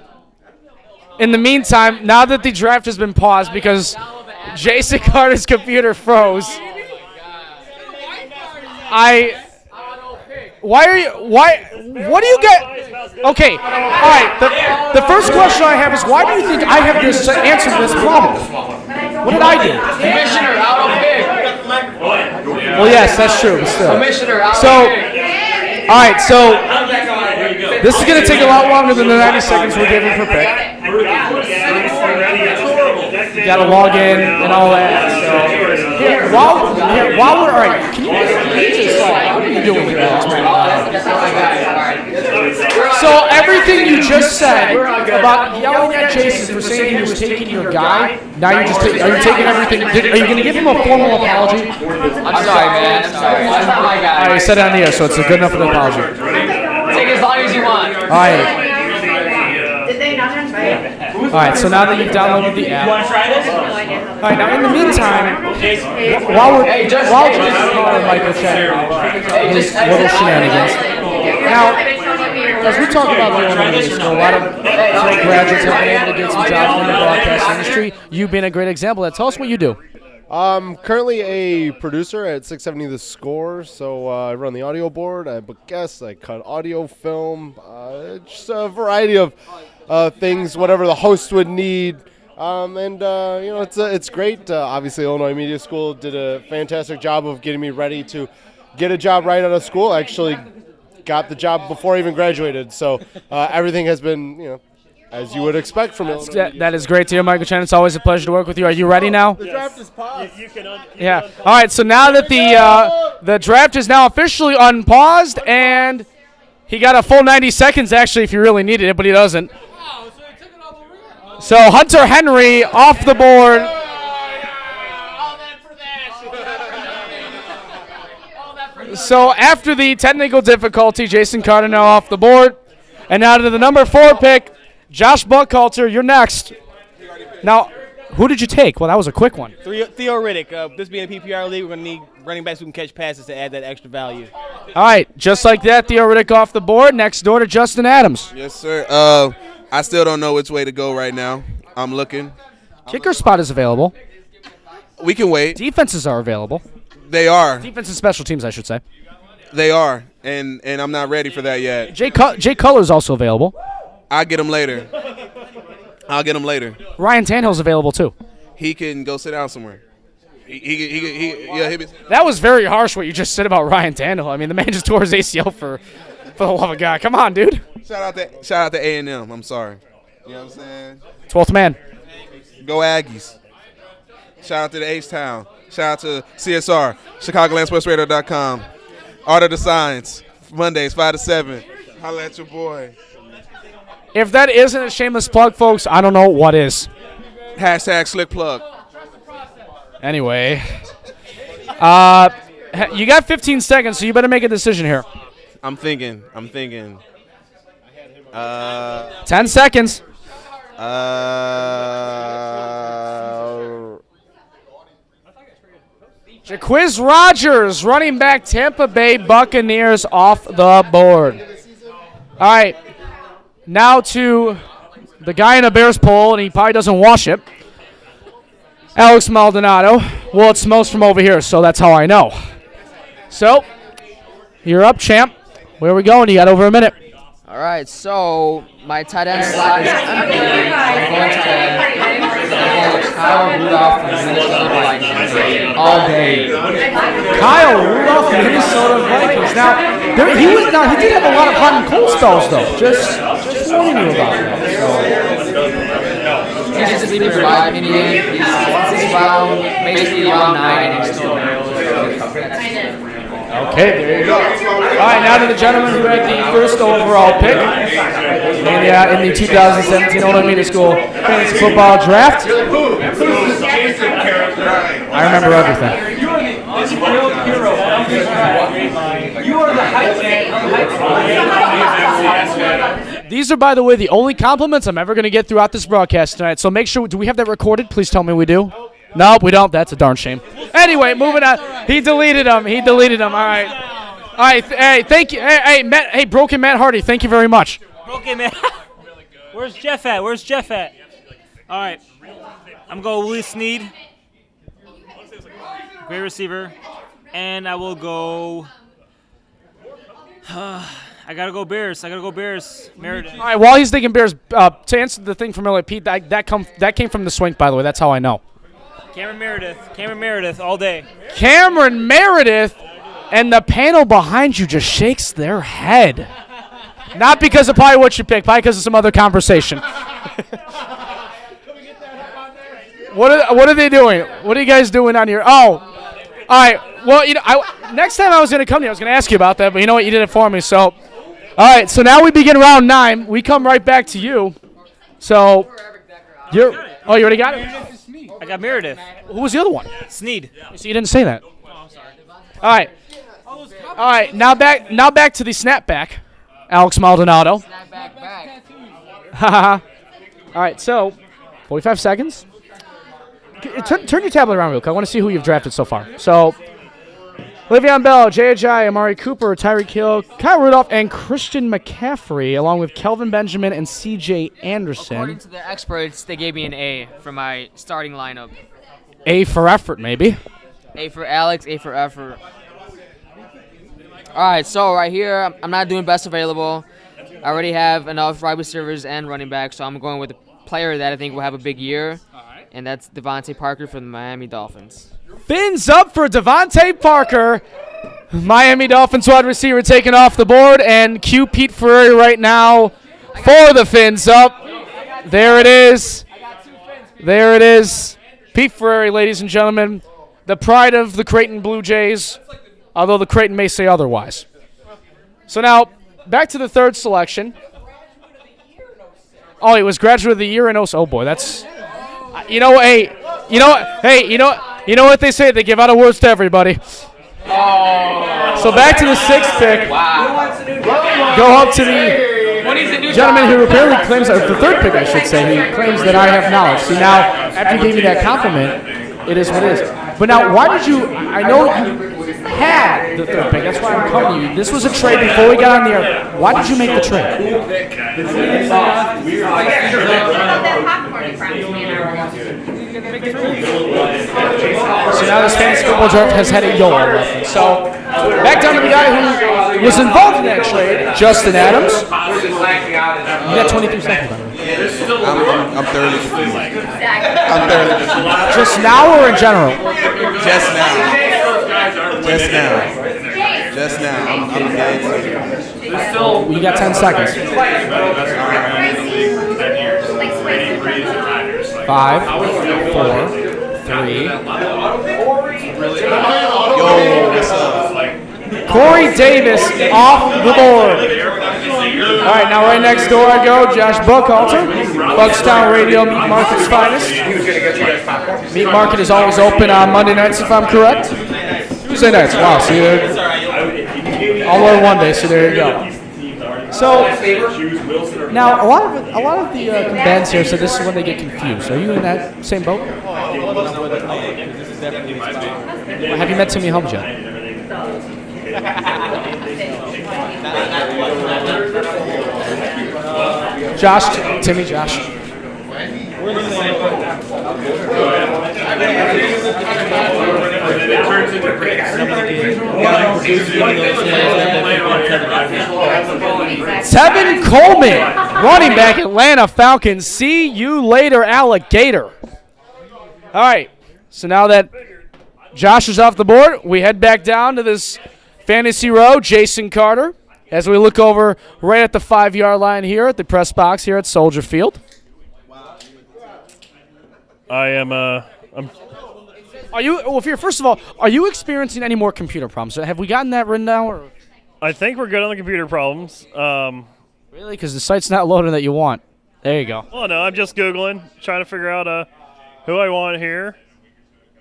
in the meantime, now that the draft has been paused because Jason Carter's computer froze, what do you get? Okay, all right, the first question I have is why do you think I have this answer to this problem? What did I do? Commissioner, out of pick. Well, yes, that's true, but still. Commissioner, out So, of pick. all right, so this is going to take a lot longer than the 90 seconds we're giving for pick. You got to log in and all that. So, while we're all right, can you just what are you doing here, Alex? So everything you just said about yelling at Jason for saying he was taking your guy, now you're just are you taking everything? Are you going to give him a formal apology? I'm sorry, man. I'm sorry. That's not my guy. All right, you said it on the air, so it's a good enough of an apology. Take as long as you want. All right. Did they not invite? All right, so now that you've downloaded the app. You want to try this? All right, now in the meantime, while Jason and Michael chat his little shenanigans. Now, as we talk about the Illinois Media School, a lot of graduates have been able to get some jobs in the broadcast industry. You've been a great example of that. Tell us what you do. I'm currently a producer at 670 The Score, so I run the audio board, I book guests, I cut audio, film, just a variety of things, whatever the host would need. It's great. Obviously, Illinois Media School did a fantastic job of getting me ready to get a job right out of school. I actually got the job before I even graduated. So everything has been, as you would expect from Illinois. That is great to hear, Michael Chen. It's always a pleasure to work with you. Are you ready now? The draft is paused. Yeah. All right, so now that the draft is now officially unpaused, and he got a full 90 seconds, actually, if he really needed it, but he doesn't. So Hunter Henry off the board. So after the technical difficulty, Jason Carter now off the board. And now to the number 4 pick, Josh Buckhalter, you're next. Now, who did you take? Well, that was a quick one. Theo Riddick. This being a PPR league, we're going to need running backs who can catch passes to add that extra value. All right, just like that, Theo Riddick off the board. Next door to Justin Adams. Yes, sir. I still don't know which way to go right now. I'm looking. Kicker spot is available. We can wait. Defenses are available. They are. Defense and special teams, I should say. They are, and I'm not ready for that yet. Jay Cutler is also available. I'll get him later. Ryan Tannehill's available too. He can go sit down somewhere. Yeah. That was very harsh what you just said about Ryan Tannehill. I mean, the man just tore his ACL for the love of God. Come on, dude. Shout out to A&M. I'm sorry. You know what I'm saying? 12th man. Go Aggies. Shout out to the H-Town. Shout out to CSR, ChicagolandSportsRadio.com. Art of the Science, Mondays, 5 to 7. Holla at your boy. If that isn't a shameless plug, folks, I don't know what is. Hashtag slick plug. Anyway. You got 15 seconds, so you better make a decision here. I'm thinking. 10 seconds. Jaquiz Rogers, running back, Tampa Bay Buccaneers, off the board. All right, now to the guy in a Bears pole, and he probably doesn't wash it. Alex Maldonado. Well, it smells from over here, so that's how I know. So, you're up, champ. Where are we going? You got over a minute. All right, so my tight end slot is empty. I'm going to Kyle Rudolph from Minnesota Vikings all day. Kyle Rudolph from Minnesota Vikings. Now, he did have a lot of hot and cold spells, though. Just warning you about that. He's just a sleeper, in my opinion. He's basically round 9, and he's still available. Okay, there you go. All right, now to the gentleman who had the first overall pick in the 2017 Illinois Media School Fantasy Football Draft. I remember everything. These are, by the way, the only compliments I'm ever going to get throughout this broadcast tonight. So make sure, do we have that recorded? Please tell me we do. Nope, we don't. That's a darn shame. Anyway, moving on. He deleted them. All right. Hey, thank you. Hey, Matt. Hey, Broken Matt Hardy. Thank you very much. Broken Matt. Where's Jeff at? All right. I'm going Willie Snead. Great receiver. And I will go. I gotta go Bears. Meredith. All right. While he's thinking Bears, to answer the thing from earlier, Pete, that came from the swing. By the way, that's how I know. Cameron Meredith, all day. Cameron Meredith, and the panel behind you just shakes their head. Not because of probably what you picked, probably because of some other conversation. What are they doing? What are you guys doing on here? Oh, all right. Well, next time I was going to come to you, I was going to ask you about that, but you know what? You did it for me. So, all right. So now we begin round 9. We come right back to you. So, you already got it? I got Meredith. Who was the other one? Snead. So you didn't say that. Oh, I'm sorry. All right. Now back to the snapback, Alex Maldonado. Snapback. All right. So, 45 seconds. Turn your tablet around real quick. I want to see who you've drafted so far. So, Le'Veon Bell, Jay Ajayi, Amari Cooper, Tyreek Hill, Kyle Rudolph, and Christian McCaffrey, along with Kelvin Benjamin and C.J. Anderson. According to the experts, they gave me an A for my starting lineup. A for effort, maybe. A for Alex, A for effort. All right, so right here, I'm not doing best available. I already have enough wide receivers and running backs, so I'm going with a player that I think will have a big year, and that's Devontae Parker from the Miami Dolphins. Fins up for Devontae Parker. Miami Dolphins wide receiver taken off the board, and cue Pete Ferrari right now for the fins up. There it is. There it is. Pete Ferrari, ladies and gentlemen, the pride of the Creighton Blue Jays, although the Creighton may say otherwise. So now, back to the third selection. Oh, it was graduate of the year in Oh boy, that's you know what they say, they give out awards to everybody. So back to the sixth pick. Go up to the gentleman who apparently claims, or the third pick I should say, he claims that I have knowledge. See, now, after you gave me that compliment, it is what it is. But now, why did you, I know you had the third pick, that's why I'm coming to you. This was a trade before we got on the air. Why did you make the trade? So now this fantasy football draft has had a YOLO reference. So back down to the guy who was involved in that trade, Justin Adams. You got 23 seconds, by the way. I'm thoroughly confused. I'm thoroughly confused. Just now or in general? Just now. Just now. Just now. I'm dead. You got 10 seconds. 5, 4, 3. Corey Davis off the board. All right, now right next door I go, Josh Buckhalter, Buckstown Radio, Meat Market's finest. Meat Market is always open on Monday nights, if I'm correct. Tuesday nights, wow, see there. All over one day, so there you go. So now a lot of the bands here said this is when they get confused. Are you in that same boat? Have you met Timmy Holmes yet? Timmy Josh. Tevin Coleman, running back, Atlanta Falcons. See you later, alligator. All right, so now that Josh is off the board, we head back down to this fantasy row. Jason Carter, as we look over right at the 5-yard line here at the press box here at Soldier Field. Are you? Well, first of all, are you experiencing any more computer problems? Have we gotten that written down? Or? I think we're good on the computer problems. Really? Because the site's not loading that you want. There you go. Well, no, I'm just Googling, trying to figure out who I want here.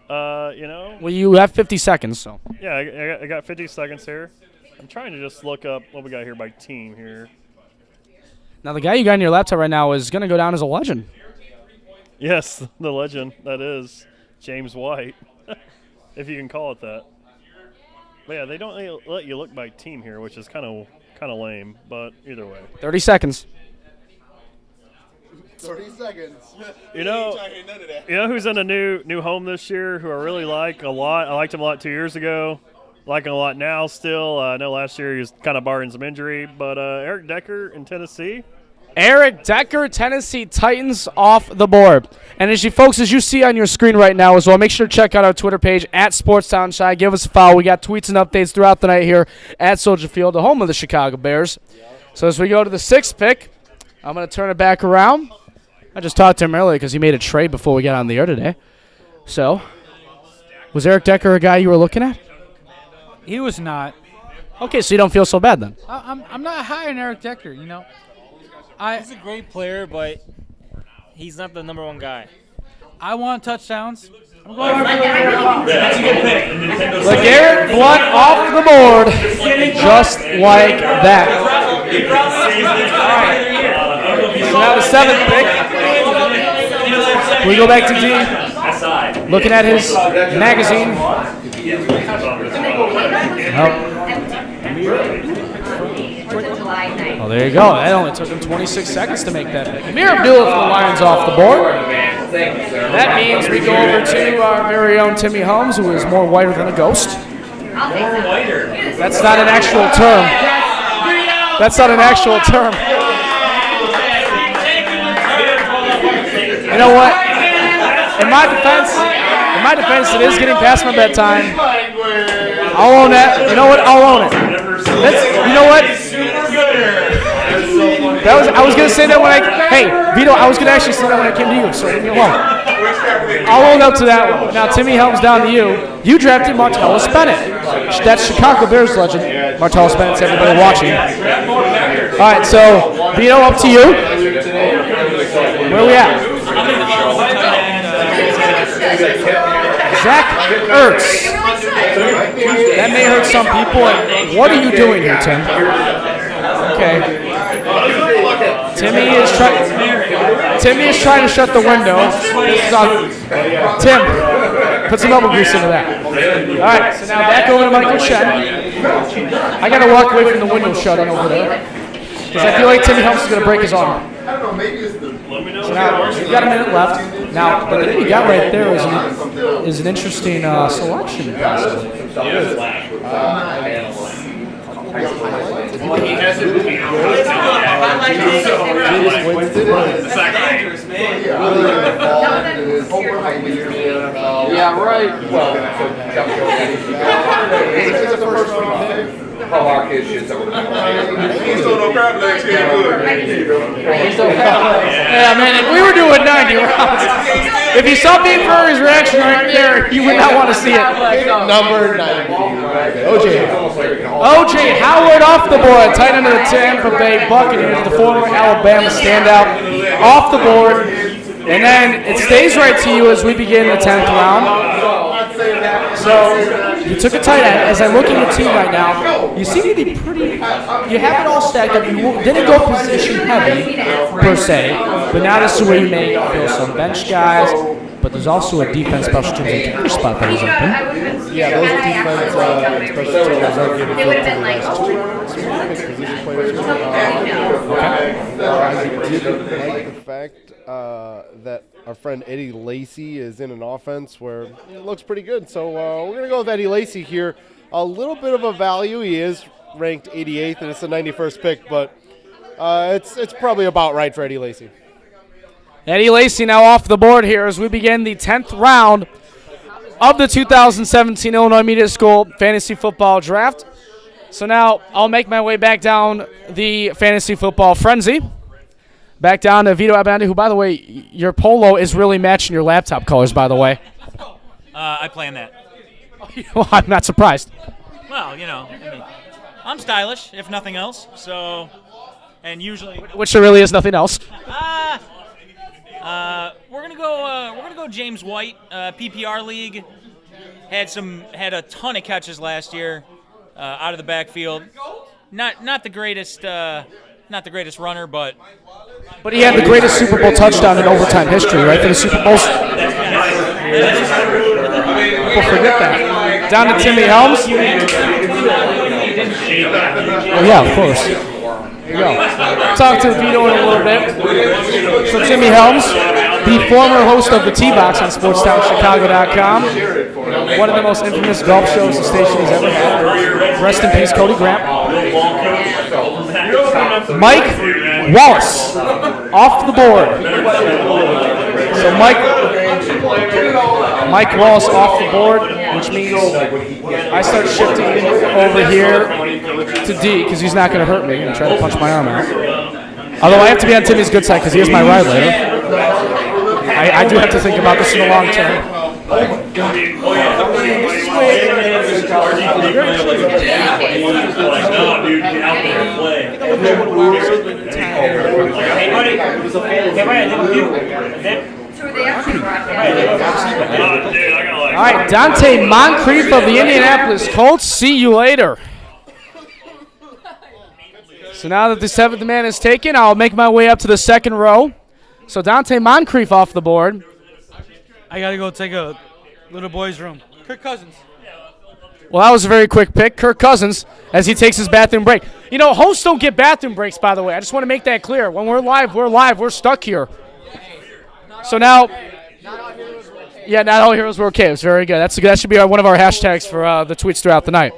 You know. Well, you have 50 seconds, so. Yeah, I got 50 seconds here. I'm trying to just look up what we got here by team here. Now, the guy you got on your laptop right now is going to go down as a legend. Yes, the legend, that is James White, if you can call it that. But yeah, they don't let you look by team here, which is kind of lame, but either way. 30 seconds. 30 seconds. You know who's in a new home this year who I really like a lot? I liked him a lot 2 years ago. Like him a lot now still. I know last year he was kind of barring some injury, but Eric Decker in Tennessee. Eric Decker, Tennessee Titans off the board. And as you see on your screen right now as well, make sure to check out our Twitter page at SportsTownShy. Give us a follow. We got tweets and updates throughout the night here at Soldier Field, the home of the Chicago Bears. So as we go to the 6th pick, I'm going to turn it back around. I just talked to him earlier because he made a trade before we got on the air today. So, was Eric Decker a guy you were looking at? He was not. Okay, so you don't feel so bad then? I'm not high on Eric Decker, you know. He's a great player, but he's not the number one guy. I want touchdowns. I'm going That's a good pick. LeGarrette Blount off the board, just like that. All right. So now the 7th pick. We go back to D. Looking at his magazine. Oh, there you go. That only took him 26 seconds to make that pick. Amir Abdullah for the Lions off the board. That means we go over to our very own Timmy Holmes, who is more whiter than a ghost. That's not an actual term. That's not an actual term. You know what? In my defense, it is getting past my bedtime. I'll own that. You know what? I'll own it. You know what? I was gonna say that when hey Vito, I was gonna actually say that when I came to you. So leave me alone. I'll own up to that one. Now Timmy Helms down to you. You drafted Martellus Bennett. That's Chicago Bears legend. Martellus Bennett's everybody watching. All right, so Vito, up to you. Where are we at? Zach Ertz. That may hurt some people. What are you doing here, Tim? Okay. Timmy is trying to shut the window. Tim, put some elbow grease into that. All right, so now back over to Michael Shen. I got to walk away from the window shutting over there because I feel like Timmy Helms is going to break his arm. So now we've got a minute left. Now, the thing you got right there is an interesting selection. Yeah, right. Yeah, man, if we were doing 90 rounds, if you saw Bean Furry's reaction right there, you would not want to see it. Number 90. O.J. Howard off the board, tight end of the Tampa Bay Buccaneers, the former Alabama standout, off the board. And then it stays right to you as we begin the 10th round. So you took a tight end. As I look at your team right now, you seem to be pretty, you have it all stacked up. You didn't go position heavy, per se, but now this is where you may feel some bench guys, but there's also a defense special teams and kicker spot that is open. Yeah, those defense special teams are getting They would have been like, position players. I did like the fact that our friend Eddie Lacy is in an offense where it looks pretty good. So we're going to go with Eddie Lacy here. A little bit of a value. He is ranked 88th, and it's the 91st pick, but it's probably about right for Eddie Lacy. Eddie Lacy now off the board here as we begin the 10th round of the 2017 Illinois Media School Fantasy Football Draft. So now I'll make my way back down the Fantasy Football Frenzy. Back down to Vito Abernathy, who, by the way, your polo is really matching your laptop colors, by the way. I plan that. Well, I'm not surprised. Well, I'm stylish, if nothing else. So, and usually, Which there really is nothing else. we're gonna go James White, PPR league. Had a ton of catches last year out of the backfield. Not the greatest runner, but he had the greatest Super Bowl touchdown in overtime history, right? For the Super Bowls. People forget that. Down to Timmy Helms. Oh, yeah, of course. Here you go. Talk to Vito in a little bit. So Timmy Helms, the former host of the T-Box on SportsTownChicago.com. One of the most infamous golf shows the station has ever had. Rest in peace, Cody Grant. Mike Wallace off the board. So Mike Wallace off the board, which means I start shifting over here to D because he's not going to hurt me and try to punch my arm out. Although I have to be on Timmy's good side because he is my ride later. I do have to think about this in the long term. All right, Dante Moncrief of the Indianapolis Colts. See you later. So now that the 7th man is taken, I'll make my way up to the second row. So Dante Moncrief off the board. I got to go take a little boy's room. Kirk Cousins. Well, that was a very quick pick. Kirk Cousins as he takes his bathroom break. You know, hosts don't get bathroom breaks, by the way. I just want to make that clear. When we're live, we're live. We're stuck here. So now, yeah, not all heroes were okay. It's very good. That should be one of our hashtags for the tweets throughout the night.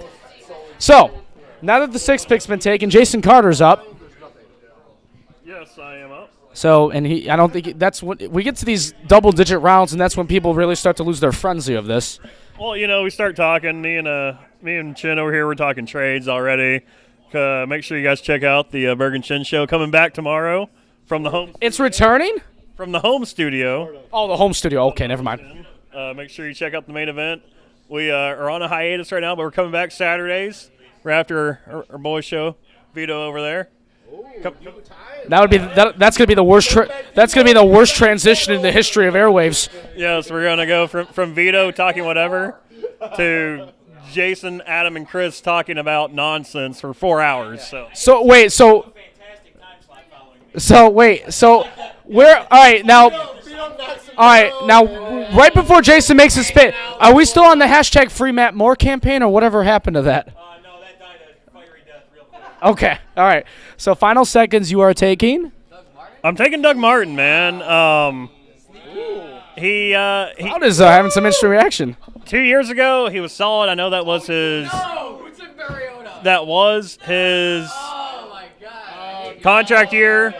So now that the 6th pick's been taken, Jason Carter's up. Yes, I am up. So, and I don't think that's when we get to these double-digit rounds, and that's when people really start to lose their frenzy of this. Well, we start talking. Me and Chin over here, we're talking trades already. Make sure you guys check out the Bergen Chin Show coming back tomorrow from the home. It's returning? From the home studio. Oh, the home studio. Okay, never mind. Make sure you check out the main event. We are on a hiatus right now, but we're coming back Saturdays. Right after our boys show. Vito over there. That's gonna be the worst. That's gonna be the worst transition in the history of airwaves. Yes, we're gonna go from Vito talking whatever to Jason, Adam, and Chris talking about nonsense for 4 hours. So we're all right now. All right now, right before Jason makes his spit, are we still on the hashtag Free Matt Moore campaign, or whatever happened to that? No, that died a fiery death real quick. Okay, all right. So final seconds, you are taking. I'm taking Doug Martin, man. He Crowd is having some interesting reaction. 2 years ago, he was solid. I know that was his. That was his contract year.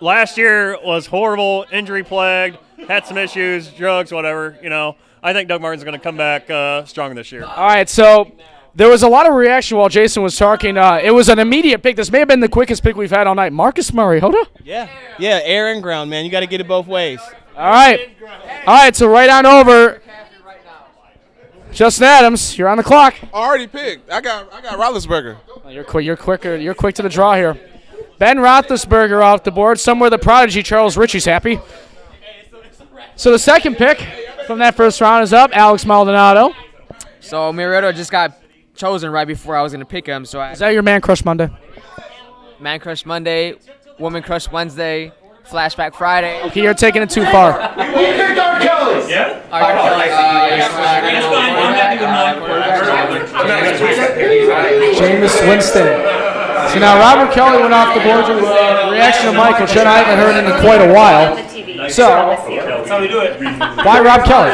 Last year was horrible, injury plagued, had some issues, drugs, whatever. I think Doug Martin's going to come back strong this year. All right, so there was a lot of reaction while Jason was talking. It was an immediate pick. This may have been the quickest pick we've had all night. Marcus Mariota? Yeah, air and ground, man. You got to get it both ways. All right, so right on over. Justin Adams, you're on the clock. Already picked. I got Roethlisberger. You're quick. You're quick to the draw here. Ben Roethlisberger off the board. Somewhere the prodigy Charles Ritchie's happy. So the second pick from that first round is up. Alex Maldonado. So Mariota just got chosen right before I was going to pick him. So Is that your Man Crush Monday? Man Crush Monday, Woman Crush Wednesday, Flashback Friday. Okay, you're taking it too far. Yeah. Jameis Winston. So now Robert Kelly went off the board to reaction to Michael Chen. I haven't heard him in quite a while. So, That's how we do it. why Rob Kelly?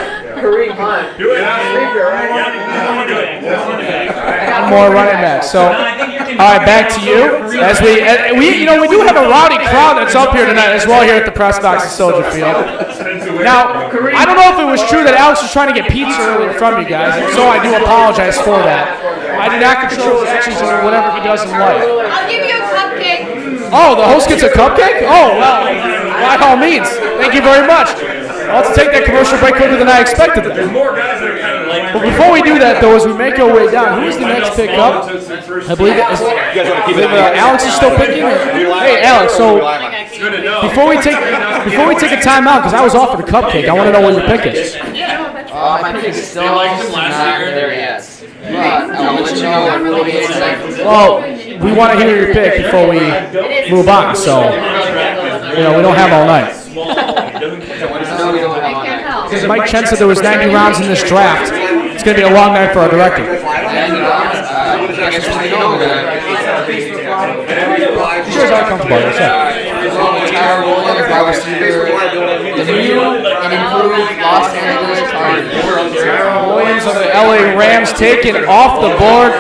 One more running back. So, all right, back to you. As we do have a rowdy crowd that's up here tonight as well here at the press box at Soldier Field. Now, I don't know if it was true that Alex was trying to get pizza earlier from you guys, and so I do apologize for that. I do not control his actions or whatever he does in life. I'll give you a cupcake. Oh, the host gets a cupcake? Oh, well, by all means. Thank you very much. I'll have to take that commercial break quicker than I expected. But before we do that, though, as we make our way down, who's the next pick up? I believe Alex is still picking. Hey, Alex. So before we take a timeout, because I was offered a cupcake, I want to know what your pick is. My pick is still not there yet. But I'll let you know I'm really excited. Well, we want to hear your pick before we move on, so we don't have all night. Because Mike Chen said there was 90 rounds in this draft. It's going to be a long night for our director. Sure, how comfortable. Tyler Williams, wide receiver, the new and improved Los Angeles Chargers. Williams of the LA Rams taken off the board.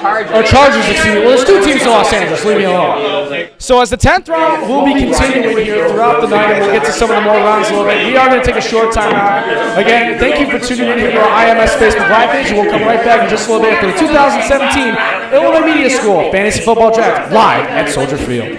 Or Chargers, excuse me. Well, there's two teams in Los Angeles. Leave me alone. So as the 10th round, we'll be continuing here throughout the night, and we'll get to some of the more rounds a little bit. We are going to take a short time out. Again, thank you for tuning in here to our IMS Facebook Live page, and we'll come right back in just a little bit for the 2017 Illinois Media School Fantasy Football Draft live at Soldier Field.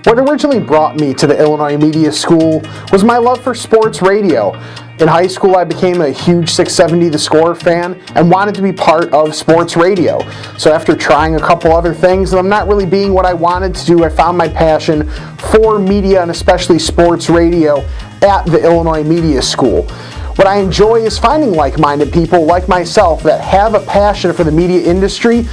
What originally brought me to the Illinois Media School was my love for sports radio. In high school, I became a huge 670 The Score fan and wanted to be part of sports radio. So after trying a couple other things and I'm not really being what I wanted to do, I found my passion for media and especially sports radio at the Illinois Media School. What I enjoy is finding like-minded people like myself that have a passion for the media industry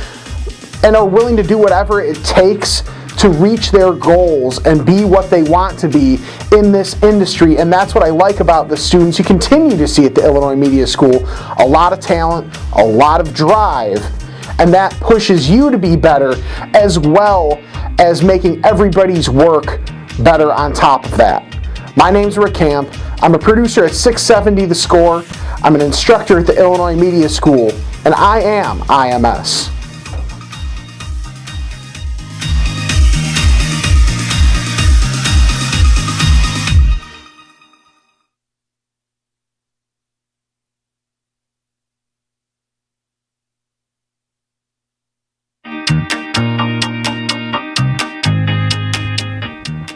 and are willing to do whatever it takes to reach their goals and be what they want to be in this industry. And that's what I like about the students you continue to see at the Illinois Media School. A lot of talent, a lot of drive, and that pushes you to be better as well as making everybody's work better on top of that. My name's Rick Camp. I'm a producer at 670 The Score. I'm an instructor at the Illinois Media School, and I am IMS.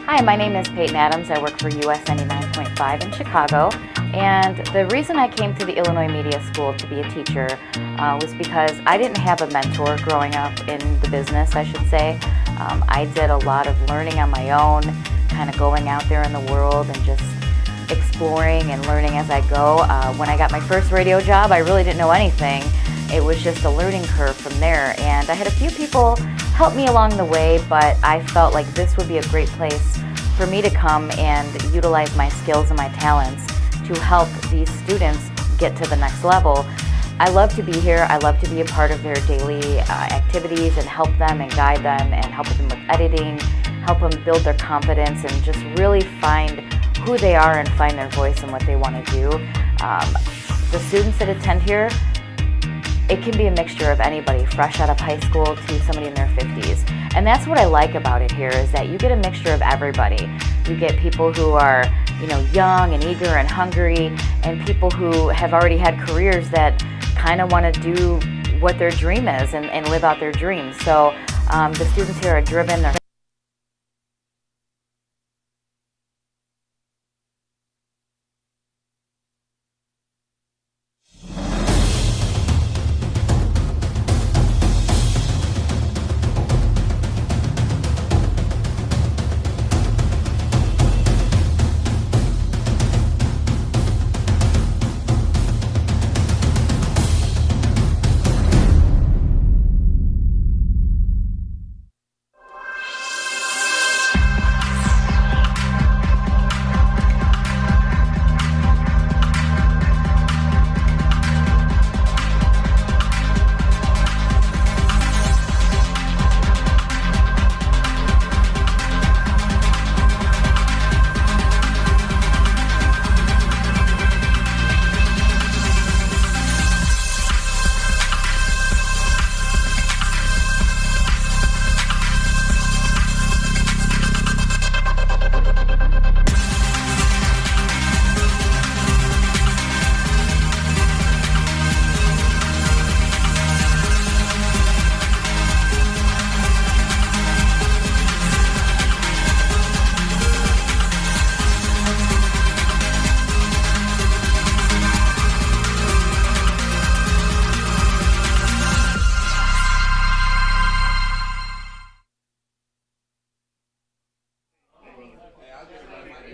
Hi, my name is Peyton Adams. I work for US 99.5 in Chicago. And the reason I came to the Illinois Media School to be a teacher was because I didn't have a mentor growing up in the business, I should say. I did a lot of learning on my own, kind of going out there in the world and just exploring and learning as I go. When I got my first radio job, I really didn't know anything. It was just a learning curve from there, and I had a few people help me along the way, but I felt like this would be a great place for me to come and utilize my skills and my talents to help these students get to the next level. I love to be here. I love to be a part of their daily activities and help them and guide them and help them with editing, help them build their confidence and just really find who they are and find their voice and what they want to do. The students that attend here, it can be a mixture of anybody, fresh out of high school to somebody in their 50s. And that's what I like about it here, is that you get a mixture of everybody. You get people who are, young and eager and hungry, and people who have already had careers that kind of want to do what their dream is and live out their dreams. So the students here are driven.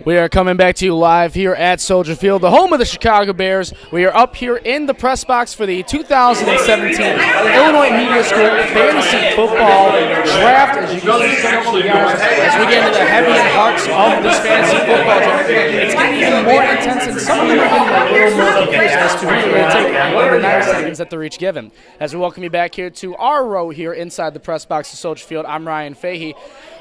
We are coming back to you live here at Soldier Field, the home of the Chicago Bears. We are up here in the press box for the 2017 Illinois Media School Fantasy Football Draft. As you can see, as we get into the heavy hearts of this fantasy football draft, it's getting even more intense, and some of them are getting a little more confused as to who they're going to take over the 9 seconds that they're each given. As we welcome you back here to our row here inside the press box of Soldier Field, I'm Ryan Fahey.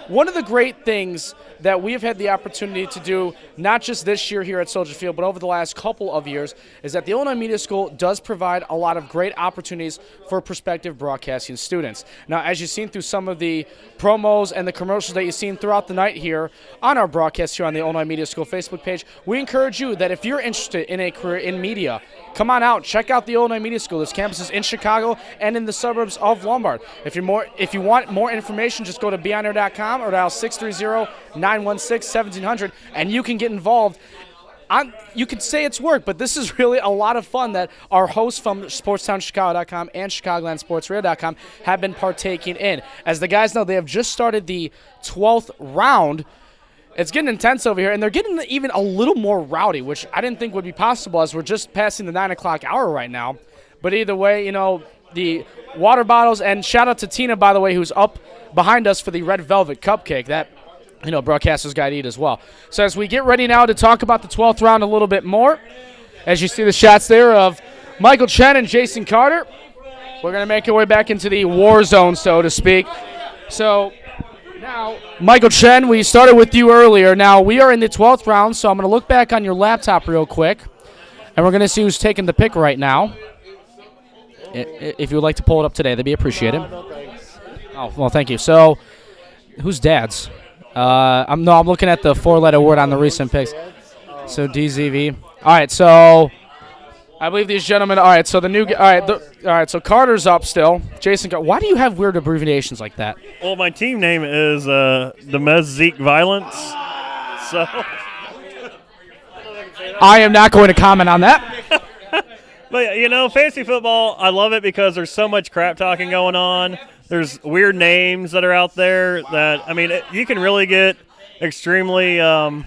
One of the great things that we've had the opportunity to do, not just this year here at Soldier Field, but over the last couple of years, is that the Illinois Media School does provide a lot of great opportunities for prospective broadcasting students. Now, as you've seen through some of the promos and the commercials that you've seen throughout the night here on our broadcast here on the Illinois Media School Facebook page, we encourage you that if you're interested in a career in media, come on out, check out the Illinois Media School. There's campuses in Chicago and in the suburbs of Lombard. If you want more information, just go to beonair.com or dial 630-916-1700, and you can get involved. You could say it's work, but this is really a lot of fun that our hosts from SportsTownChicago.com and ChicagolandSportsRadio.com have been partaking in. As the guys know, they have just started the 12th round. It's getting intense over here, and they're getting even a little more rowdy, which I didn't think would be possible as we're just passing the 9 o'clock hour right now. But either way, the water bottles, and shout out to Tina, by the way, who's up behind us for the Red Velvet Cupcake. That, broadcasters got to eat as well. So as we get ready now to talk about the 12th round a little bit more, as you see the shots there of Michael Chen and Jason Carter, we're going to make our way back into the war zone, so to speak. So now, Michael Chen, we started with you earlier. Now, we are in the 12th round, so I'm going to look back on your laptop real quick, and we're going to see who's taking the pick right now. If you would like to pull it up today, that'd be appreciated. Oh, well, thank you. So, who's dad's? I'm looking at the 4-letter word on the recent picks. So, DZV. All right, so I believe these gentlemen. All right, so the new. All right, so Carter's up still. Jason, why do you have weird abbreviations like that? Well, my team name is the Mez Zeke Violence. So I am not going to comment on that. But, you know, fantasy football, I love it because there's so much crap talking going on. There's weird names that are out there that, I mean, you can really get extremely, I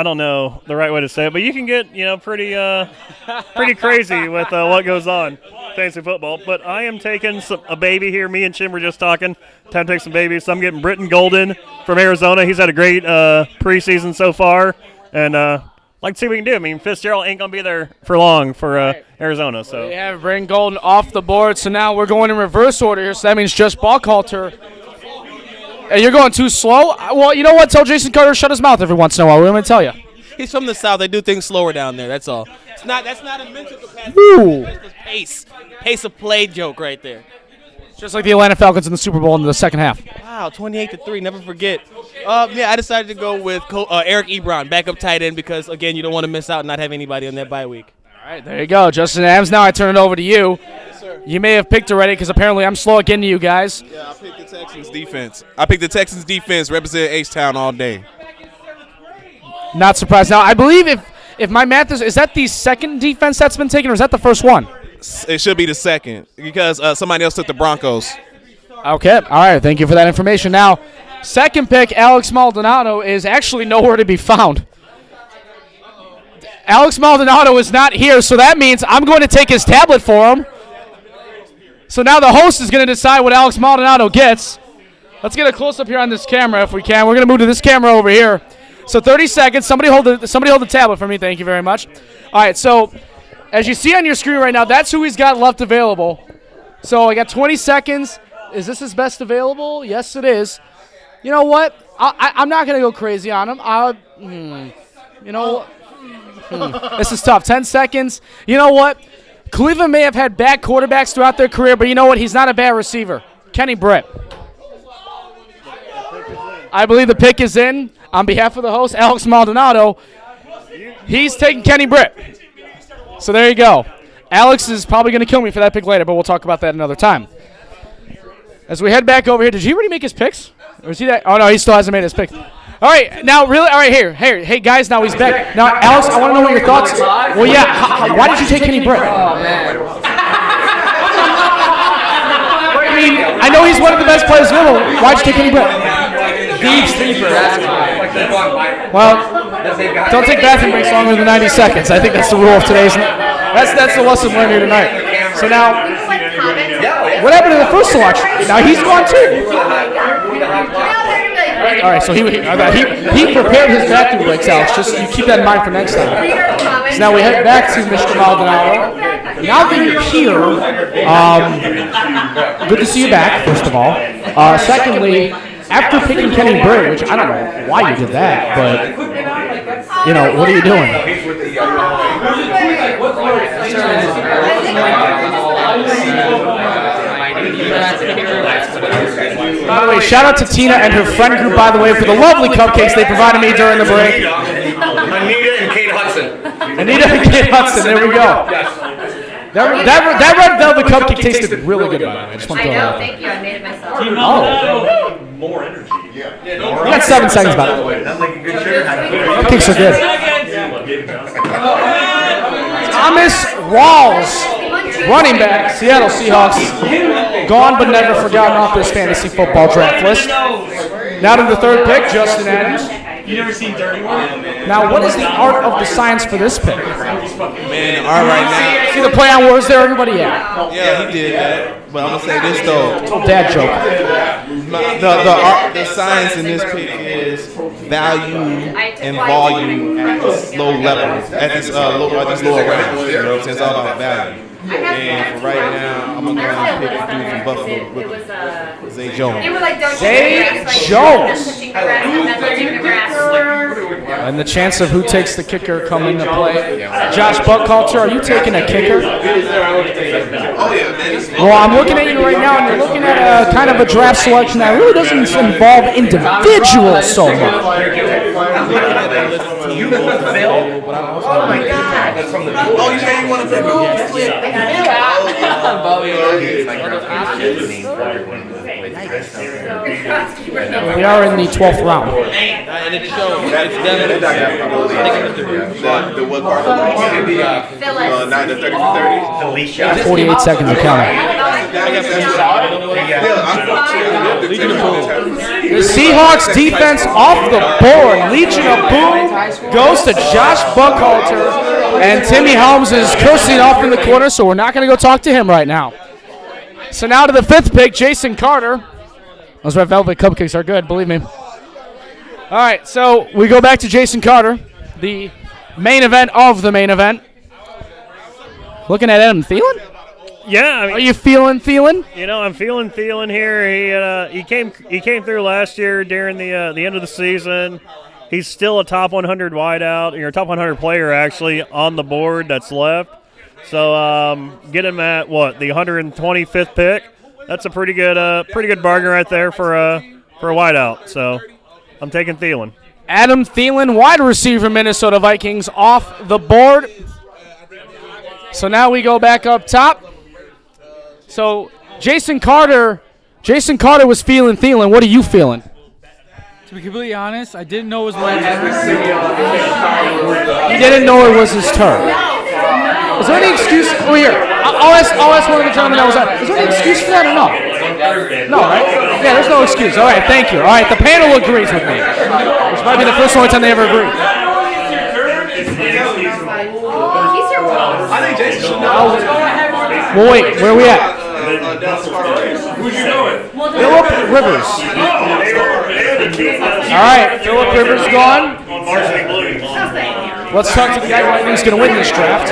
don't know the right way to say it, but you can get, you know, pretty crazy with what goes on fantasy football. But I am taking a baby here. Me and Chim were just talking. Time to take some babies. So I'm getting Britton Golden from Arizona. He's had a great preseason so far. And like to see what we can do. I mean, Fitzgerald ain't going to be there for long for Arizona. So We have Britton Golden off the board, so now we're going in reverse order here, so that means just Buckhalter. Hey, you're going too slow? Well, you know what? Tell Jason Carter to shut his mouth every once in a while. What am I going to tell you? He's from the South. They do things slower down there. That's all. That's not a mental capacity. Ooh. That's the pace of play joke right there. Just like the Atlanta Falcons in the Super Bowl in the second half. Wow, 28-3. Never forget. Yeah, I decided to go with Eric Ebron, backup tight end, because again, you don't want to miss out and not have anybody on that bye week. All right, there you go, Justin Adams. Now I turn it over to you. Yes, sir. You may have picked already because apparently I'm slow at getting to you guys. Yeah, I picked the Texans defense. Represent H-Town all day. Not surprised. Now, I believe if my math is that the second defense that's been taken, or is that the first one? It should be the second because somebody else took the Broncos. Okay. All right. Thank you for that information. Now, second pick, Alex Maldonado, is actually nowhere to be found. Alex Maldonado is not here, so that means I'm going to take his tablet for him. So now the host is going to decide what Alex Maldonado gets. Let's get a close-up here on this camera if we can. We're going to move to this camera over here. So 30 seconds. Somebody hold the tablet for me. Thank you very much. All right, so as you see on your screen right now, that's who he's got left available. So I got 20 seconds. Is this his best available? Yes, it is. You know what? I'm not going to go crazy on him. This is tough. 10 seconds. You know what? Cleveland may have had bad quarterbacks throughout their career, but you know what? He's not a bad receiver. Kenny Britt. I believe the pick is in. On behalf of the host, Alex Maldonado, he's taking Kenny Britt. So there you go. Alex is probably going to kill me for that pick later, but we'll talk about that another time. As we head back over here, did he already make his picks? Or is he that? Oh, no, he still hasn't made his picks. All right, now, really? All right, here. Hey, guys, now he's back. Now, Alex, I want to know what your thoughts are. Well, yeah, why did you take Kenny Britt? I mean, I know he's one of the best players available. Why'd you take Kenny Britt? Deep sleeper. Well, don't take bathroom breaks longer than 90 seconds. I think that's the rule of today's. That's the lesson learned here tonight. So now, what happened to the first selection? Now he's gone too. All right, so he prepared his bathroom breaks, Alex. Just you keep that in mind for next time. So now we head back to Mr. Maldonado. Now that you're here, good to see you back, first of all. Secondly, after picking Kenny Britt, which I don't know why you did that, but, what are you doing? By the way, shout out to Tina and her friend group, by the way, for the lovely cupcakes they provided me during the break. Anita and Kate Hudson. There we go. That red velvet cupcake tasted really good, by the way. I just want to throw that out there. Thank you. I made it myself. Oh. More energy. Yeah. You got 7 seconds, by the way. Cupcakes are good. Thomas Rawls, running back, Seattle Seahawks. Gone but never forgotten off this fantasy football draft list. Now to the third pick, Justin Adams. You never seen Dirty Work? Now, what is the art of the science for this pick? Man, all right now. See the play on words there, everybody? Yeah, he did that. But I'm gonna say this though. Little dad joke. The science in this pick is value and volume at this low level, at this lower round. You know what I'm saying? It's all about value. And for right now, I'm gonna go ahead and pick a dude from Buffalo, Zay Jones. Zay Jones. And the chance of who takes the kicker come into play. Josh Buckhalter, are you taking a kicker? Well, I'm looking at you right now, and you're looking at a kind of a draft selection that really doesn't involve individuals so much. You got the bill? Oh my God! Oh, you say you want to pick We are in the 12th round. And it shows. It's definitely. The what part of the not the 30 for 30? 48 seconds of counting. The Seahawks defense off the board. Legion of Boom goes to Josh Buckhalter, and Timmy Helms is cursing off in the corner, so we're not going to go talk to him right now. So now to the 5th pick, Jason Carter. Those Red Velvet Cupcakes are good, believe me. All right, so we go back to Jason Carter, the main event of the main event. Looking at Adam Thielen? Yeah, I mean, are you feeling Thielen? You know, I'm feeling Thielen here. He came through last year during the end of the season. He's still a top 100 wideout, or top 100 player actually on the board that's left. So get him at the 125th pick. That's a pretty good bargain right there for a wideout. So I'm taking Thielen. Adam Thielen, wide receiver, Minnesota Vikings, off the board. So now we go back up top. So Jason Carter was feeling Thielen. What are you feeling? To be completely honest, I didn't know it was my turn. He didn't know it was his turn. Is there any excuse? Oh, here. I'll ask one of the gentlemen that was on. Is there any excuse for that or no? No, right? Yeah, there's no excuse. All right, thank you. All right, the panel agrees with me. This might be the first only time they ever agree. I think Jason should know. Well, wait, where are we at? Who's you doing? Phillip Rivers. All right, Phillip Rivers gone. Let's talk to the guy who I think is going to win this draft.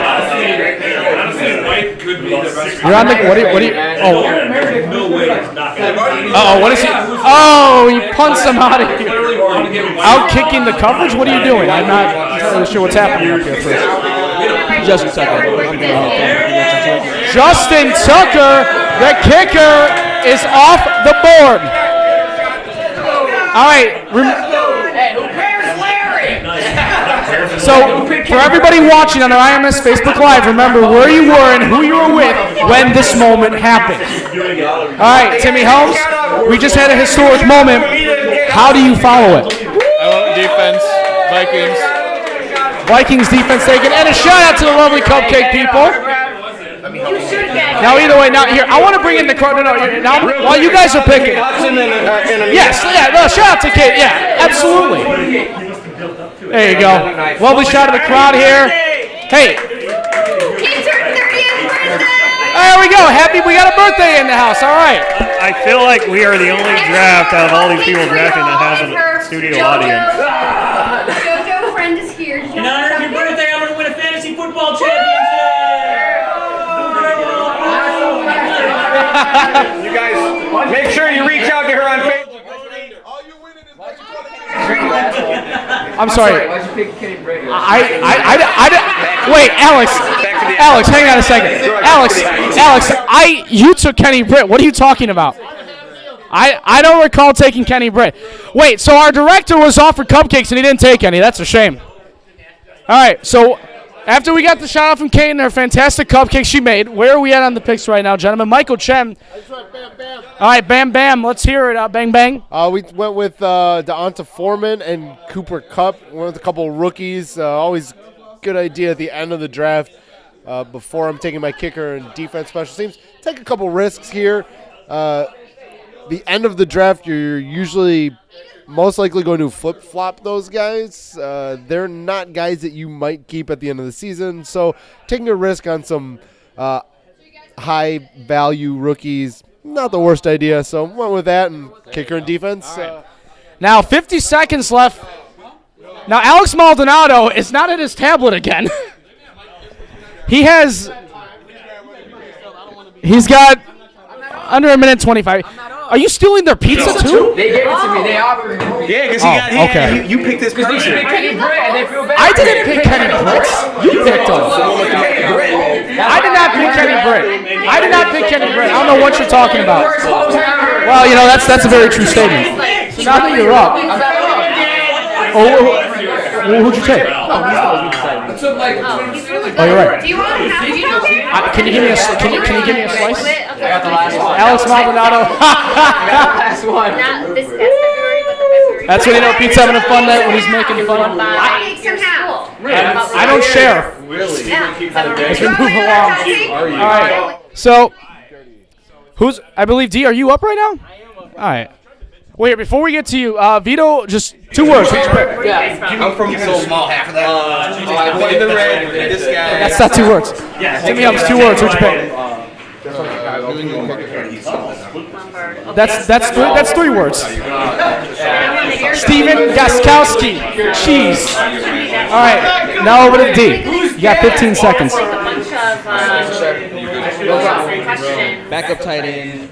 You're on the. What do you? Oh. What is he? Oh, he punts him out of here. Out kicking the coverage? What are you doing? I'm not entirely sure what's happening up here first. Justin Tucker. Justin Tucker, the kicker, is off the board. All right. So, for everybody watching on our IMS Facebook Live, remember where you were and who you were with when this moment happened. All right, Timmy Helms, we just had a historic moment. How do you follow it? I went defense, Vikings. Vikings defense taken, and a shout out to the lovely Cupcake people. Now, either way, now here, I want to bring in the crowd. No, now, while you guys are picking. Yes, no, shout out to Kate. Yeah, absolutely. There you go. Lovely shot of the crowd here. Hey. There we go. Happy we got a birthday in the house. All right. I feel like we are the only draft out of all these people drafting that has a studio audience. JoJo friend is here. In honor of your birthday, I'm going to win a fantasy football championship. You guys, make sure you reach out to her on Facebook. I'm sorry. Why'd you pick Kenny Brady? Wait, Alex, hang on a second. Alex, you took Kenny Britt. What are you talking about? I don't recall taking Kenny Britt. Wait, so our director was offered cupcakes and he didn't take any. That's a shame. All right, so after we got the shout out from Kate and her fantastic cupcakes she made, where are we at on the picks right now, gentlemen? Michael Chen. All right, Bam Bam. Let's hear it. Bang Bang. We went with Deonta Foreman and Cooper Kupp. Went with a couple of rookies. Always good idea at the end of the draft before I'm taking my kicker and defense special teams. Take a couple risks here. The end of the draft, you're usually most likely going to flip-flop those guys. They're not guys that you might keep at the end of the season. So taking a risk on some high-value rookies, not the worst idea. So went with that and kicker and defense. Now 50 seconds left. Now Alex Maldonado is not at his tablet again. He's got under a minute 25. Are you stealing their pizza too? They gave it to me. They offered it. Yeah, because okay. You picked this person. Kenny Britt, and they feel bad. I didn't pick Kenny Britt. You picked him. I did not pick Kenny Britt. I don't know what you're talking about. Well, that's a very true statement. So now that you're up. Who'd you take? Oh, he's really good. Oh, you're right. Do you want to have a cupcake? Can you give me a slice? I got the last one. Alex Maldonado. Last one. Not this past February, but the February. That's when you know Pete's having a fun night when he's making fun. I don't share. Really? Yeah. As we move along. All right. So, I believe, D, are you up right now? All right. Wait, before we get to you, Vito, just 2 words. Yeah, I'm from so small, half of that. I the red, this guy. That's not 2 words. Timmy Ups, 2 words. Who'd you pick? That's 3 words. Steven Gaskowski. Cheese. All right, now over to D. You got 15 seconds. Backup tight end.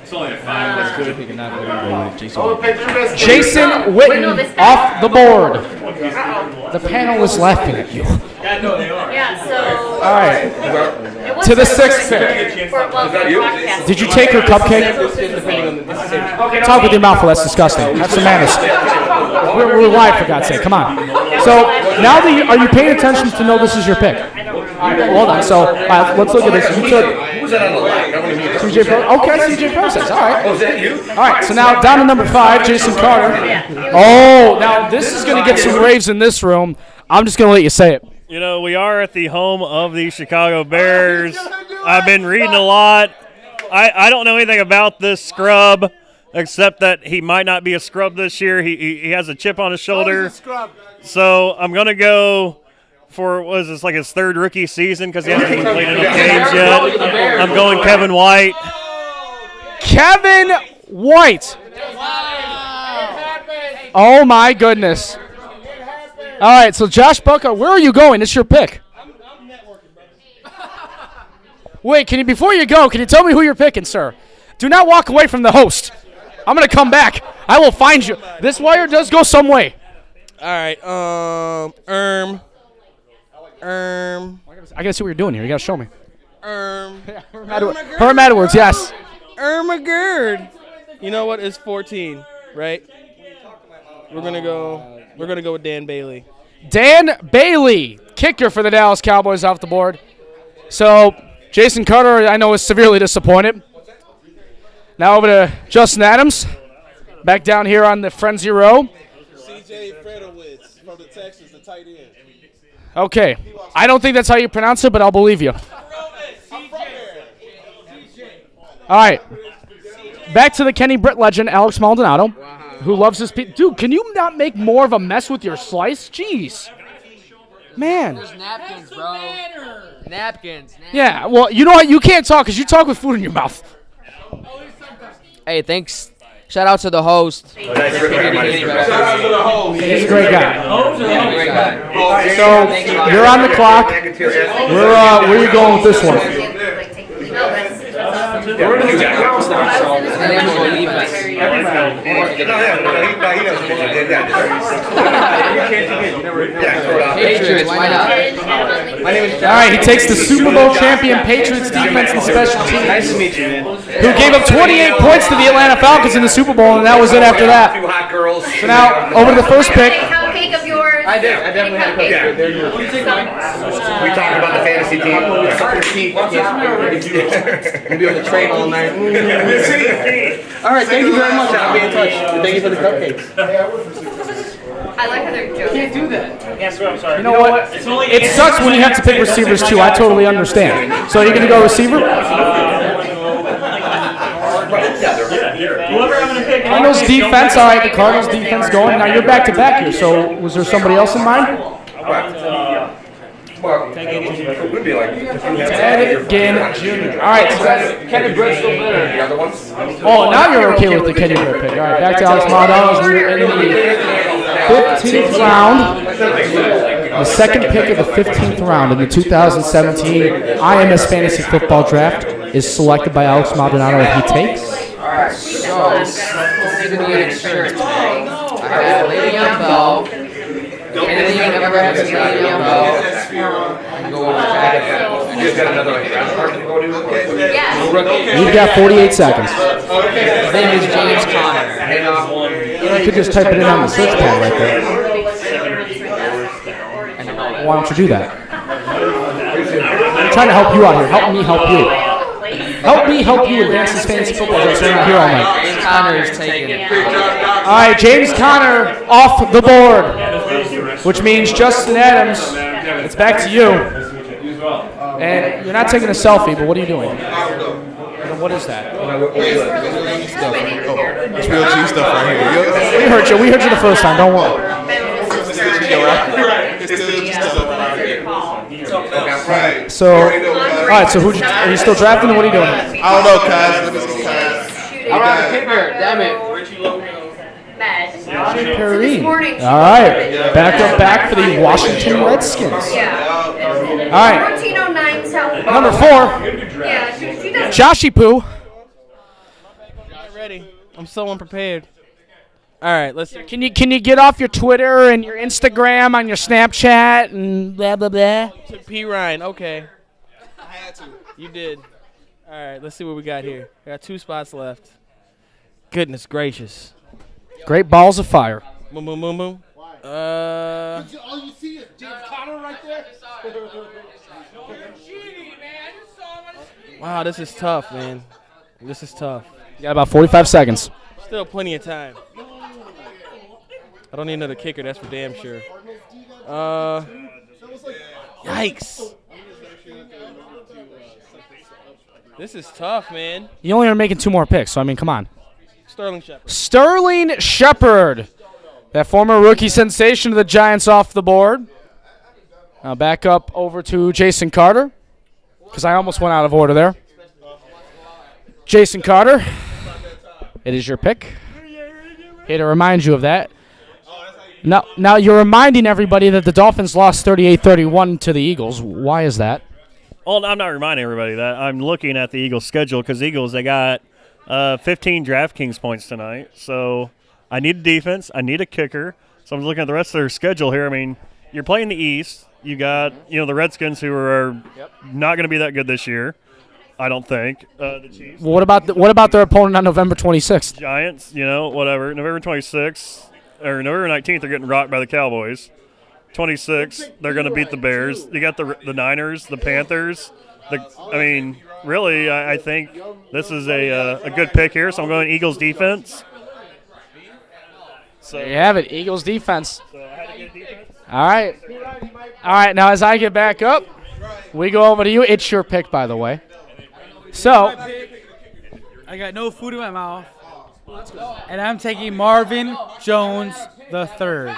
Jason Witten off the board. The panel is laughing at you. Yeah, so. All right. To the 6th pick. Did you take her cupcake? Talk with your mouth full. That's disgusting. Have some manners. We're live, for God's sake. Come on. So now that are you paying attention to know this is your pick? Hold on. So let's look at this. You took. Who's that on the line? CJ Pro. Okay, CJ Process. All right. Oh, is that you? All right. So now down to number 5, Jason Carter. Oh, now this is going to get some raves in this room. I'm just going to let you say it. You know, we are at the home of the Chicago Bears. I've been reading a lot. I don't know anything about this scrub except that he might not be a scrub this year. He has a chip on his shoulder. So I'm going to go for, what is this, like his 3rd rookie season because he hasn't even played enough games yet. I'm going Kevin White. Kevin White. Oh, my goodness. All right, so Josh Bucka, where are you going? It's your pick. Wait, before you go, can you tell me who you're picking, sir? Do not walk away from the host. I'm going to come back. I will find you. This wire does go some way. All right, I got to see what you're doing here. You got to show me. Herm Edwards, yes. Ermagerd. You know what? It's 14, right? We're gonna go with Dan Bailey. Dan Bailey, kicker for the Dallas Cowboys off the board. So Jason Carter, I know, is severely disappointed. Now over to Justin Adams, back down here on the frenzy row. CJ Fredowitz from the Texans, the tight end. Okay, I don't think that's how you pronounce it, but I'll believe you. All right, back to the Kenny Britt legend, Alex Maldonado, who loves his dude, can you not make more of a mess with your slice? Jeez. Man. There's napkins, bro. Napkins. Yeah, well, you know what? You can't talk because you talk with food in your mouth. Hey, thanks. Shout out to the host. He's a great guy. So, you're on the clock. Where are you going with this one? All right, he takes the Super Bowl champion Patriots defense and special teams. Nice to meet you, man. Who gave up 28 points to the Atlanta Falcons in the Super Bowl, and that was it after that. So now, over to the first pick. Cupcake of yours. I definitely had a cupcake. We talked about the fantasy team. We'll be on the train all night. All right, thank you very much. I'll be in touch. Thank you for the cupcakes. I like how they're joking. Can't do that. I'm sorry. You know what? It sucks when you have to pick receivers, too. I totally understand. So you're going to go receiver? Cardinals defense. All right, the Cardinals defense going. Now you're back-to-back here. So was there somebody else in mind? Ted Ginn Jr. All right, so that's Kenny Britt's still better. The other ones? Oh, now you're okay with the Kenny Britt pick. All right, back to Alex Maldonado. We're in the 15th round. The second pick of the 15th round in the 2017 IMS Fantasy Football Draft is selected by Alex Maldonado if he takes. So, this is going to be an insurance pick. I have Le'Veon Bell. Anything you've ever had is Le'Veon Bell. I can go over You've got 48 seconds. His name is James Conner. You could just type it in on the search pad right there. Why don't you do that? I'm trying to help you out here. Help me help you. Help me help you advance this fantasy football draft. We're not here all night. James Conner is taken. All right, James Conner off the board, which means Justin Adams, it's back to you. And you're not taking a selfie, but what are you doing? What is that? It's real G stuff right here. We heard you the first time, don't worry. So, all right, so are you still drafting or what are you doing? I don't know, Kaz. Let me see, Kaz. All right, kicker. Damn it. Perry. All right, back for the Washington Redskins. All right, 1409 South. number 4, Yeah, Joshy Poo. Not ready. I'm so unprepared. All right, let's. Can you get off your Twitter and your Instagram on your Snapchat and blah blah blah? To P. Ryan. Okay. I had to. You did. All right, let's see what we got here. I got 2 spots left. Goodness gracious. Great balls of fire. Boom, boom, boom, boom. All you see is James Conner right there. Wow, this is tough, man. This is tough. You got about 45 seconds. Still plenty of time. I don't need another kicker, that's for damn sure. Yikes. This is tough, man. You only are making 2 more picks, so I mean, come on. Sterling Shepard. Sterling Shepard, that former rookie sensation of the Giants, off the board. Now back up over to Jason Carter, because I almost went out of order there. Jason Carter, it is your pick. Here to remind you of that. Now you're reminding everybody that the Dolphins lost 38-31 to the Eagles. Why is that? Well, I'm not reminding everybody that. I'm looking at the Eagles' schedule because Eagles, they got 15 DraftKings points tonight. So I need a defense. I need a kicker. So I'm looking at the rest of their schedule here. I mean, you're playing the East. You got, the Redskins, who are not going to be that good this year, I don't think. The Chiefs. Well, what about their opponent on November 26th? Giants, whatever. November 26th or November 19th, they're getting rocked by the Cowboys. 26th, they're going to beat the Bears. You got the Niners, the Panthers. Really, I think this is a good pick here. So I'm going Eagles defense. So there you have it, Eagles defense. All right. Now as I get back up, we go over to you. It's your pick, by the way. So I got no food in my mouth, and I'm taking Marvin Jones III.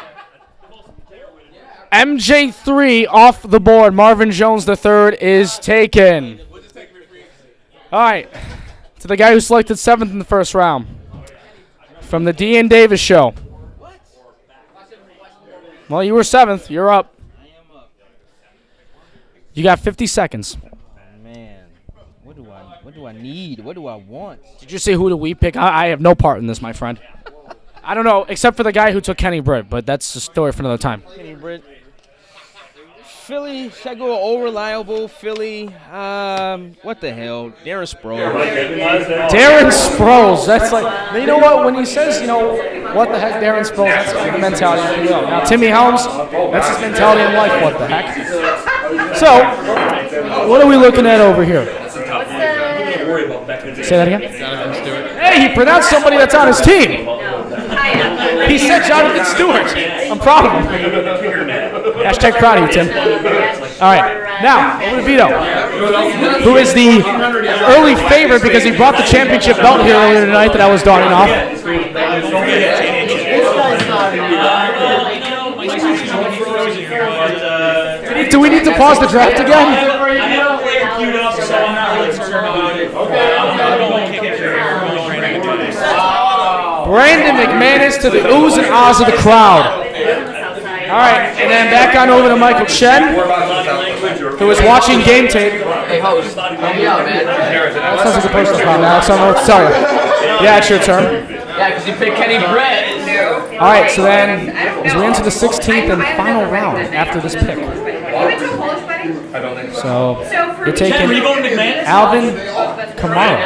MJ3 off the board. Marvin Jones III is taken. All right, to the guy who selected 7th in the first round from the Dean Davis Show. Well, you were 7th. You're up. You got 50 seconds. Man, what do I need? What do I want? Did you say who do we pick? I have no part in this, my friend. I don't know, except for the guy who took Kenny Britt, but that's a story for another time. Kenny Britt. Philly, should I go all reliable? Philly, what the hell? Darren Sproles. Darren Sproles. That's like, you know what? When he says, what the heck, Darren Sproles, that's the mentality of PL. Now, Timmy Helms, that's his mentality in life, what the heck. So, what are we looking at over here? Say that again? Jonathan Stewart. Hey, he pronounced somebody that's on his team. He said Jonathan Stewart. I'm proud of him. Hashtag proud of you, Tim. All right. Now, over to Vito, who is the early favorite because he brought the championship belt here earlier tonight that I was donning off. Do we need to pause the draft again? Brandon McManus to the oohs and ahs of the crowd. All right, and then back on over to Michael Chen, who is watching game tape. Hey, host, help me out, man. That sounds like a personal problem, Alex. I don't know what to tell you. Yeah, it's your turn. Yeah, because you picked Kenny Britt. All right, so then as we enter the 16th and final round after this pick. So you're taking Alvin Kamara.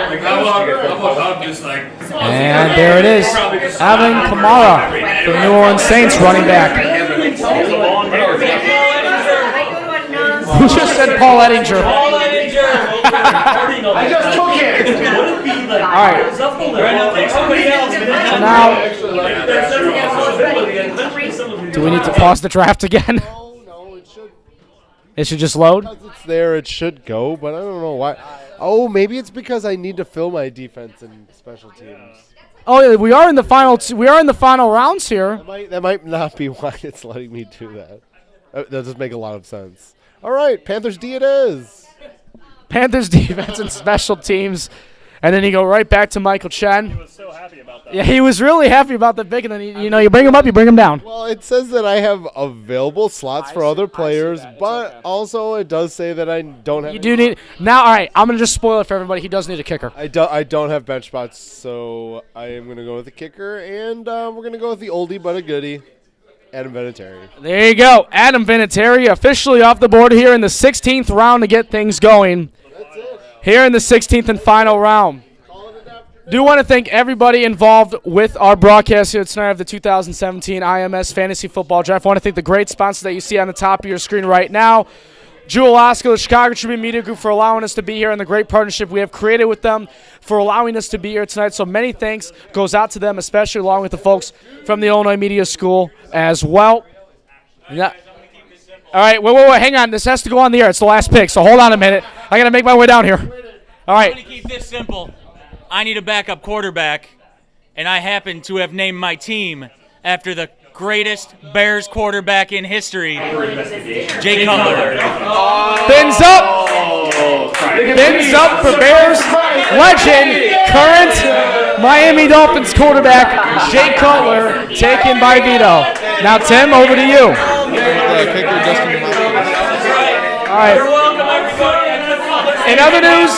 And there it is. Alvin Kamara, the New Orleans Saints running back. said Paul Ettinger. I just took it. All right. So now, do we need to pause the draft again? No, it should. It should just load? Because it's there, it should go, but I don't know why. Oh, maybe it's because I need to fill my defense and special teams. Oh, yeah, we are in the final rounds here. That might not be why it's letting me do that. That doesn't make a lot of sense. All right, Panthers D it is. Panthers defense and special teams. And then you go right back to Michael Chen. He was so happy about that. Yeah, he was really happy about the pick, and then you bring him up, you bring him down. Well, it says that I have available slots for other players, but also it does say that I don't have. You do need now. All right, I'm gonna just spoil it for everybody. He does need a kicker. I don't have bench spots, so I am gonna go with the kicker, and we're gonna go with the oldie but a goodie, Adam Vinatieri. There you go, Adam Vinatieri officially off the board here in the 16th round to get things going. Here in the 16th and final round. Do want to thank everybody involved with our broadcast here tonight of the 2017 IMS Fantasy Football Draft. I want to thank the great sponsors that you see on the top of your screen right now. Jewel Oscar, the Chicago Tribune Media Group, for allowing us to be here and the great partnership we have created with them for allowing us to be here tonight. So many thanks goes out to them, especially along with the folks from the Illinois Media School as well. Yeah. All right, wait, hang on. This has to go on the air. It's the last pick, so hold on a minute. I got to make my way down here. All right. I'm going to keep this simple. I need a backup quarterback, and I happen to have named my team after the greatest Bears quarterback in history, Jay Cutler. Fins up. Fins up for Bears legend, current Miami Dolphins quarterback, Jay Cutler, taken by Vito. Now, Tim, over to you. All right. In other news,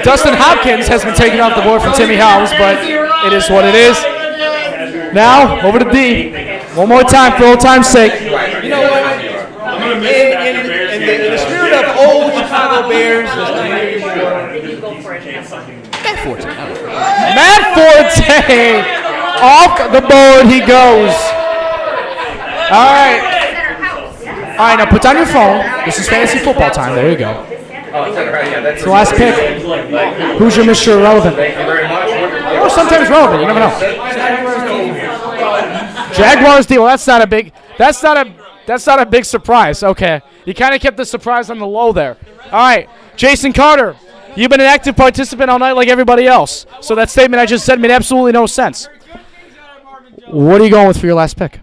Dustin Hopkins has been taken off the board from Timmy Helms, but it is what it is. Now, over to D. One more time for old time's sake. You know what? In the spirit of old Chicago Bears, Matt Forte, off the board he goes. All right. All right, now put down your phone. This is fantasy football time. There you go. It's the last pick. Who's your Mr. Irrelevant? Or sometimes relevant. You never know. Jaguars deal. That's not a big surprise. Okay, you kind of kept the surprise on the low there. All right, Jason Carter, you've been an active participant all night like everybody else. So that statement I just said made absolutely no sense. What are you going with for your last pick?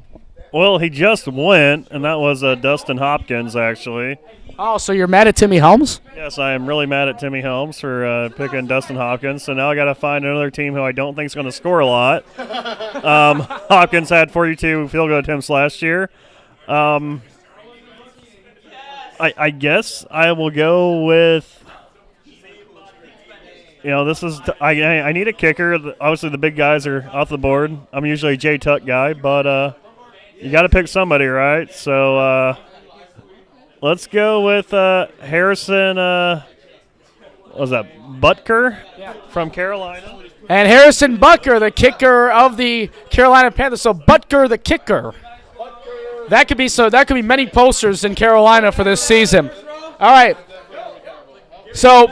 Well, he just went, and that was Dustin Hopkins, actually. Oh, so you're mad at Timmy Helms? Yes, I am really mad at Timmy Helms for picking Dustin Hopkins. So now I got to find another team who I don't think is going to score a lot. Hopkins had 42 field goal attempts last year. I guess I will go with. This is I need a kicker. Obviously, the big guys are off the board. I'm usually a Jay Tuck guy, but you got to pick somebody, right? So. Let's go with Harrison, what was that, Butker from Carolina. And Harrison Butker, the kicker of the Carolina Panthers. So Butker, the kicker. That could be many posters in Carolina for this season. All right. So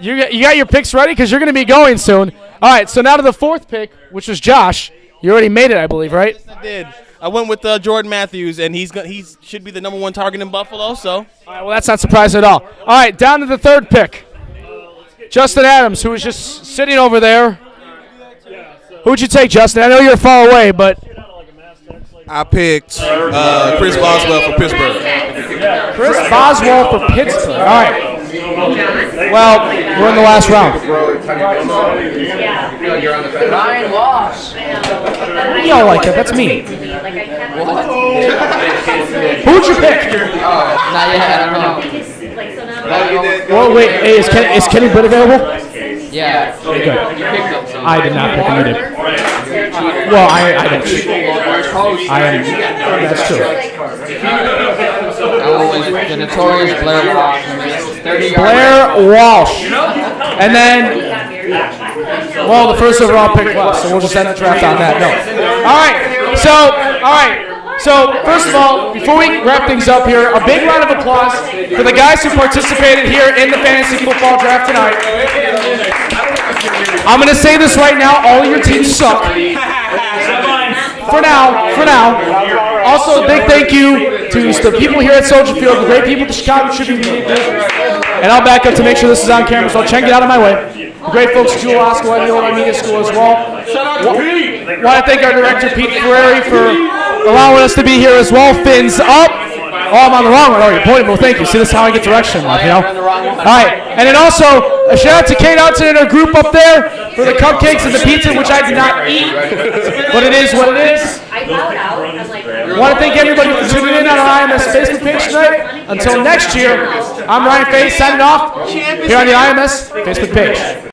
you got your picks ready because you're going to be going soon. All right, so now to the fourth pick, which was Josh. You already made it, I believe, right? Yes, I did. I went with Jordan Matthews, and he should be the number one target in Buffalo. So, all right, well, that's not surprising at all. All right, down to the third pick, Justin Adams, who was just sitting over there. Who'd you take, Justin? I know you're far away, but I picked Chris Boswell for Pittsburgh. Chris Boswell for Pittsburgh. All right. Well, we're in the last round. Ryan Loss. Y'all like it? That's me. Who'd you pick? Not yet. I don't know. Well, wait. Hey, is Kenny Britt available? Yeah. Okay, good. I did not pick him. You did. Well, I don't. I am. That's true. I went with the notorious Blair Walsh. Blair Walsh. And then, well, the first overall pick left, so we'll just end the draft on that. No. All right. So, first of all, before we wrap things up here, a big round of applause for the guys who participated here in the fantasy football draft tonight. I'm going to say this right now, all of your teams suck. For now. Also, a big thank you to the people here at Soldier Field, the great people at the Chicago Tribune Media Group. And I'll back up to make sure this is on camera, so I'll check it out of my way. The great folks at Jewel Osco and the Illinois Media School as well. Want to thank our director, Pete Ferrari, for allowing us to be here as well. Fins up. Oh, I'm on the wrong one. Oh, you're pointing. Well, thank you. See, this is how I get direction, you know? All right. And then also, a shout out to Kate Hudson and her group up there for the cupcakes and the pizza, which I did not eat. But it is what it is. I want to thank everybody for tuning in on our IMS Facebook page tonight. Until next year, I'm Ryan Faye signing off here on the IMS Facebook page.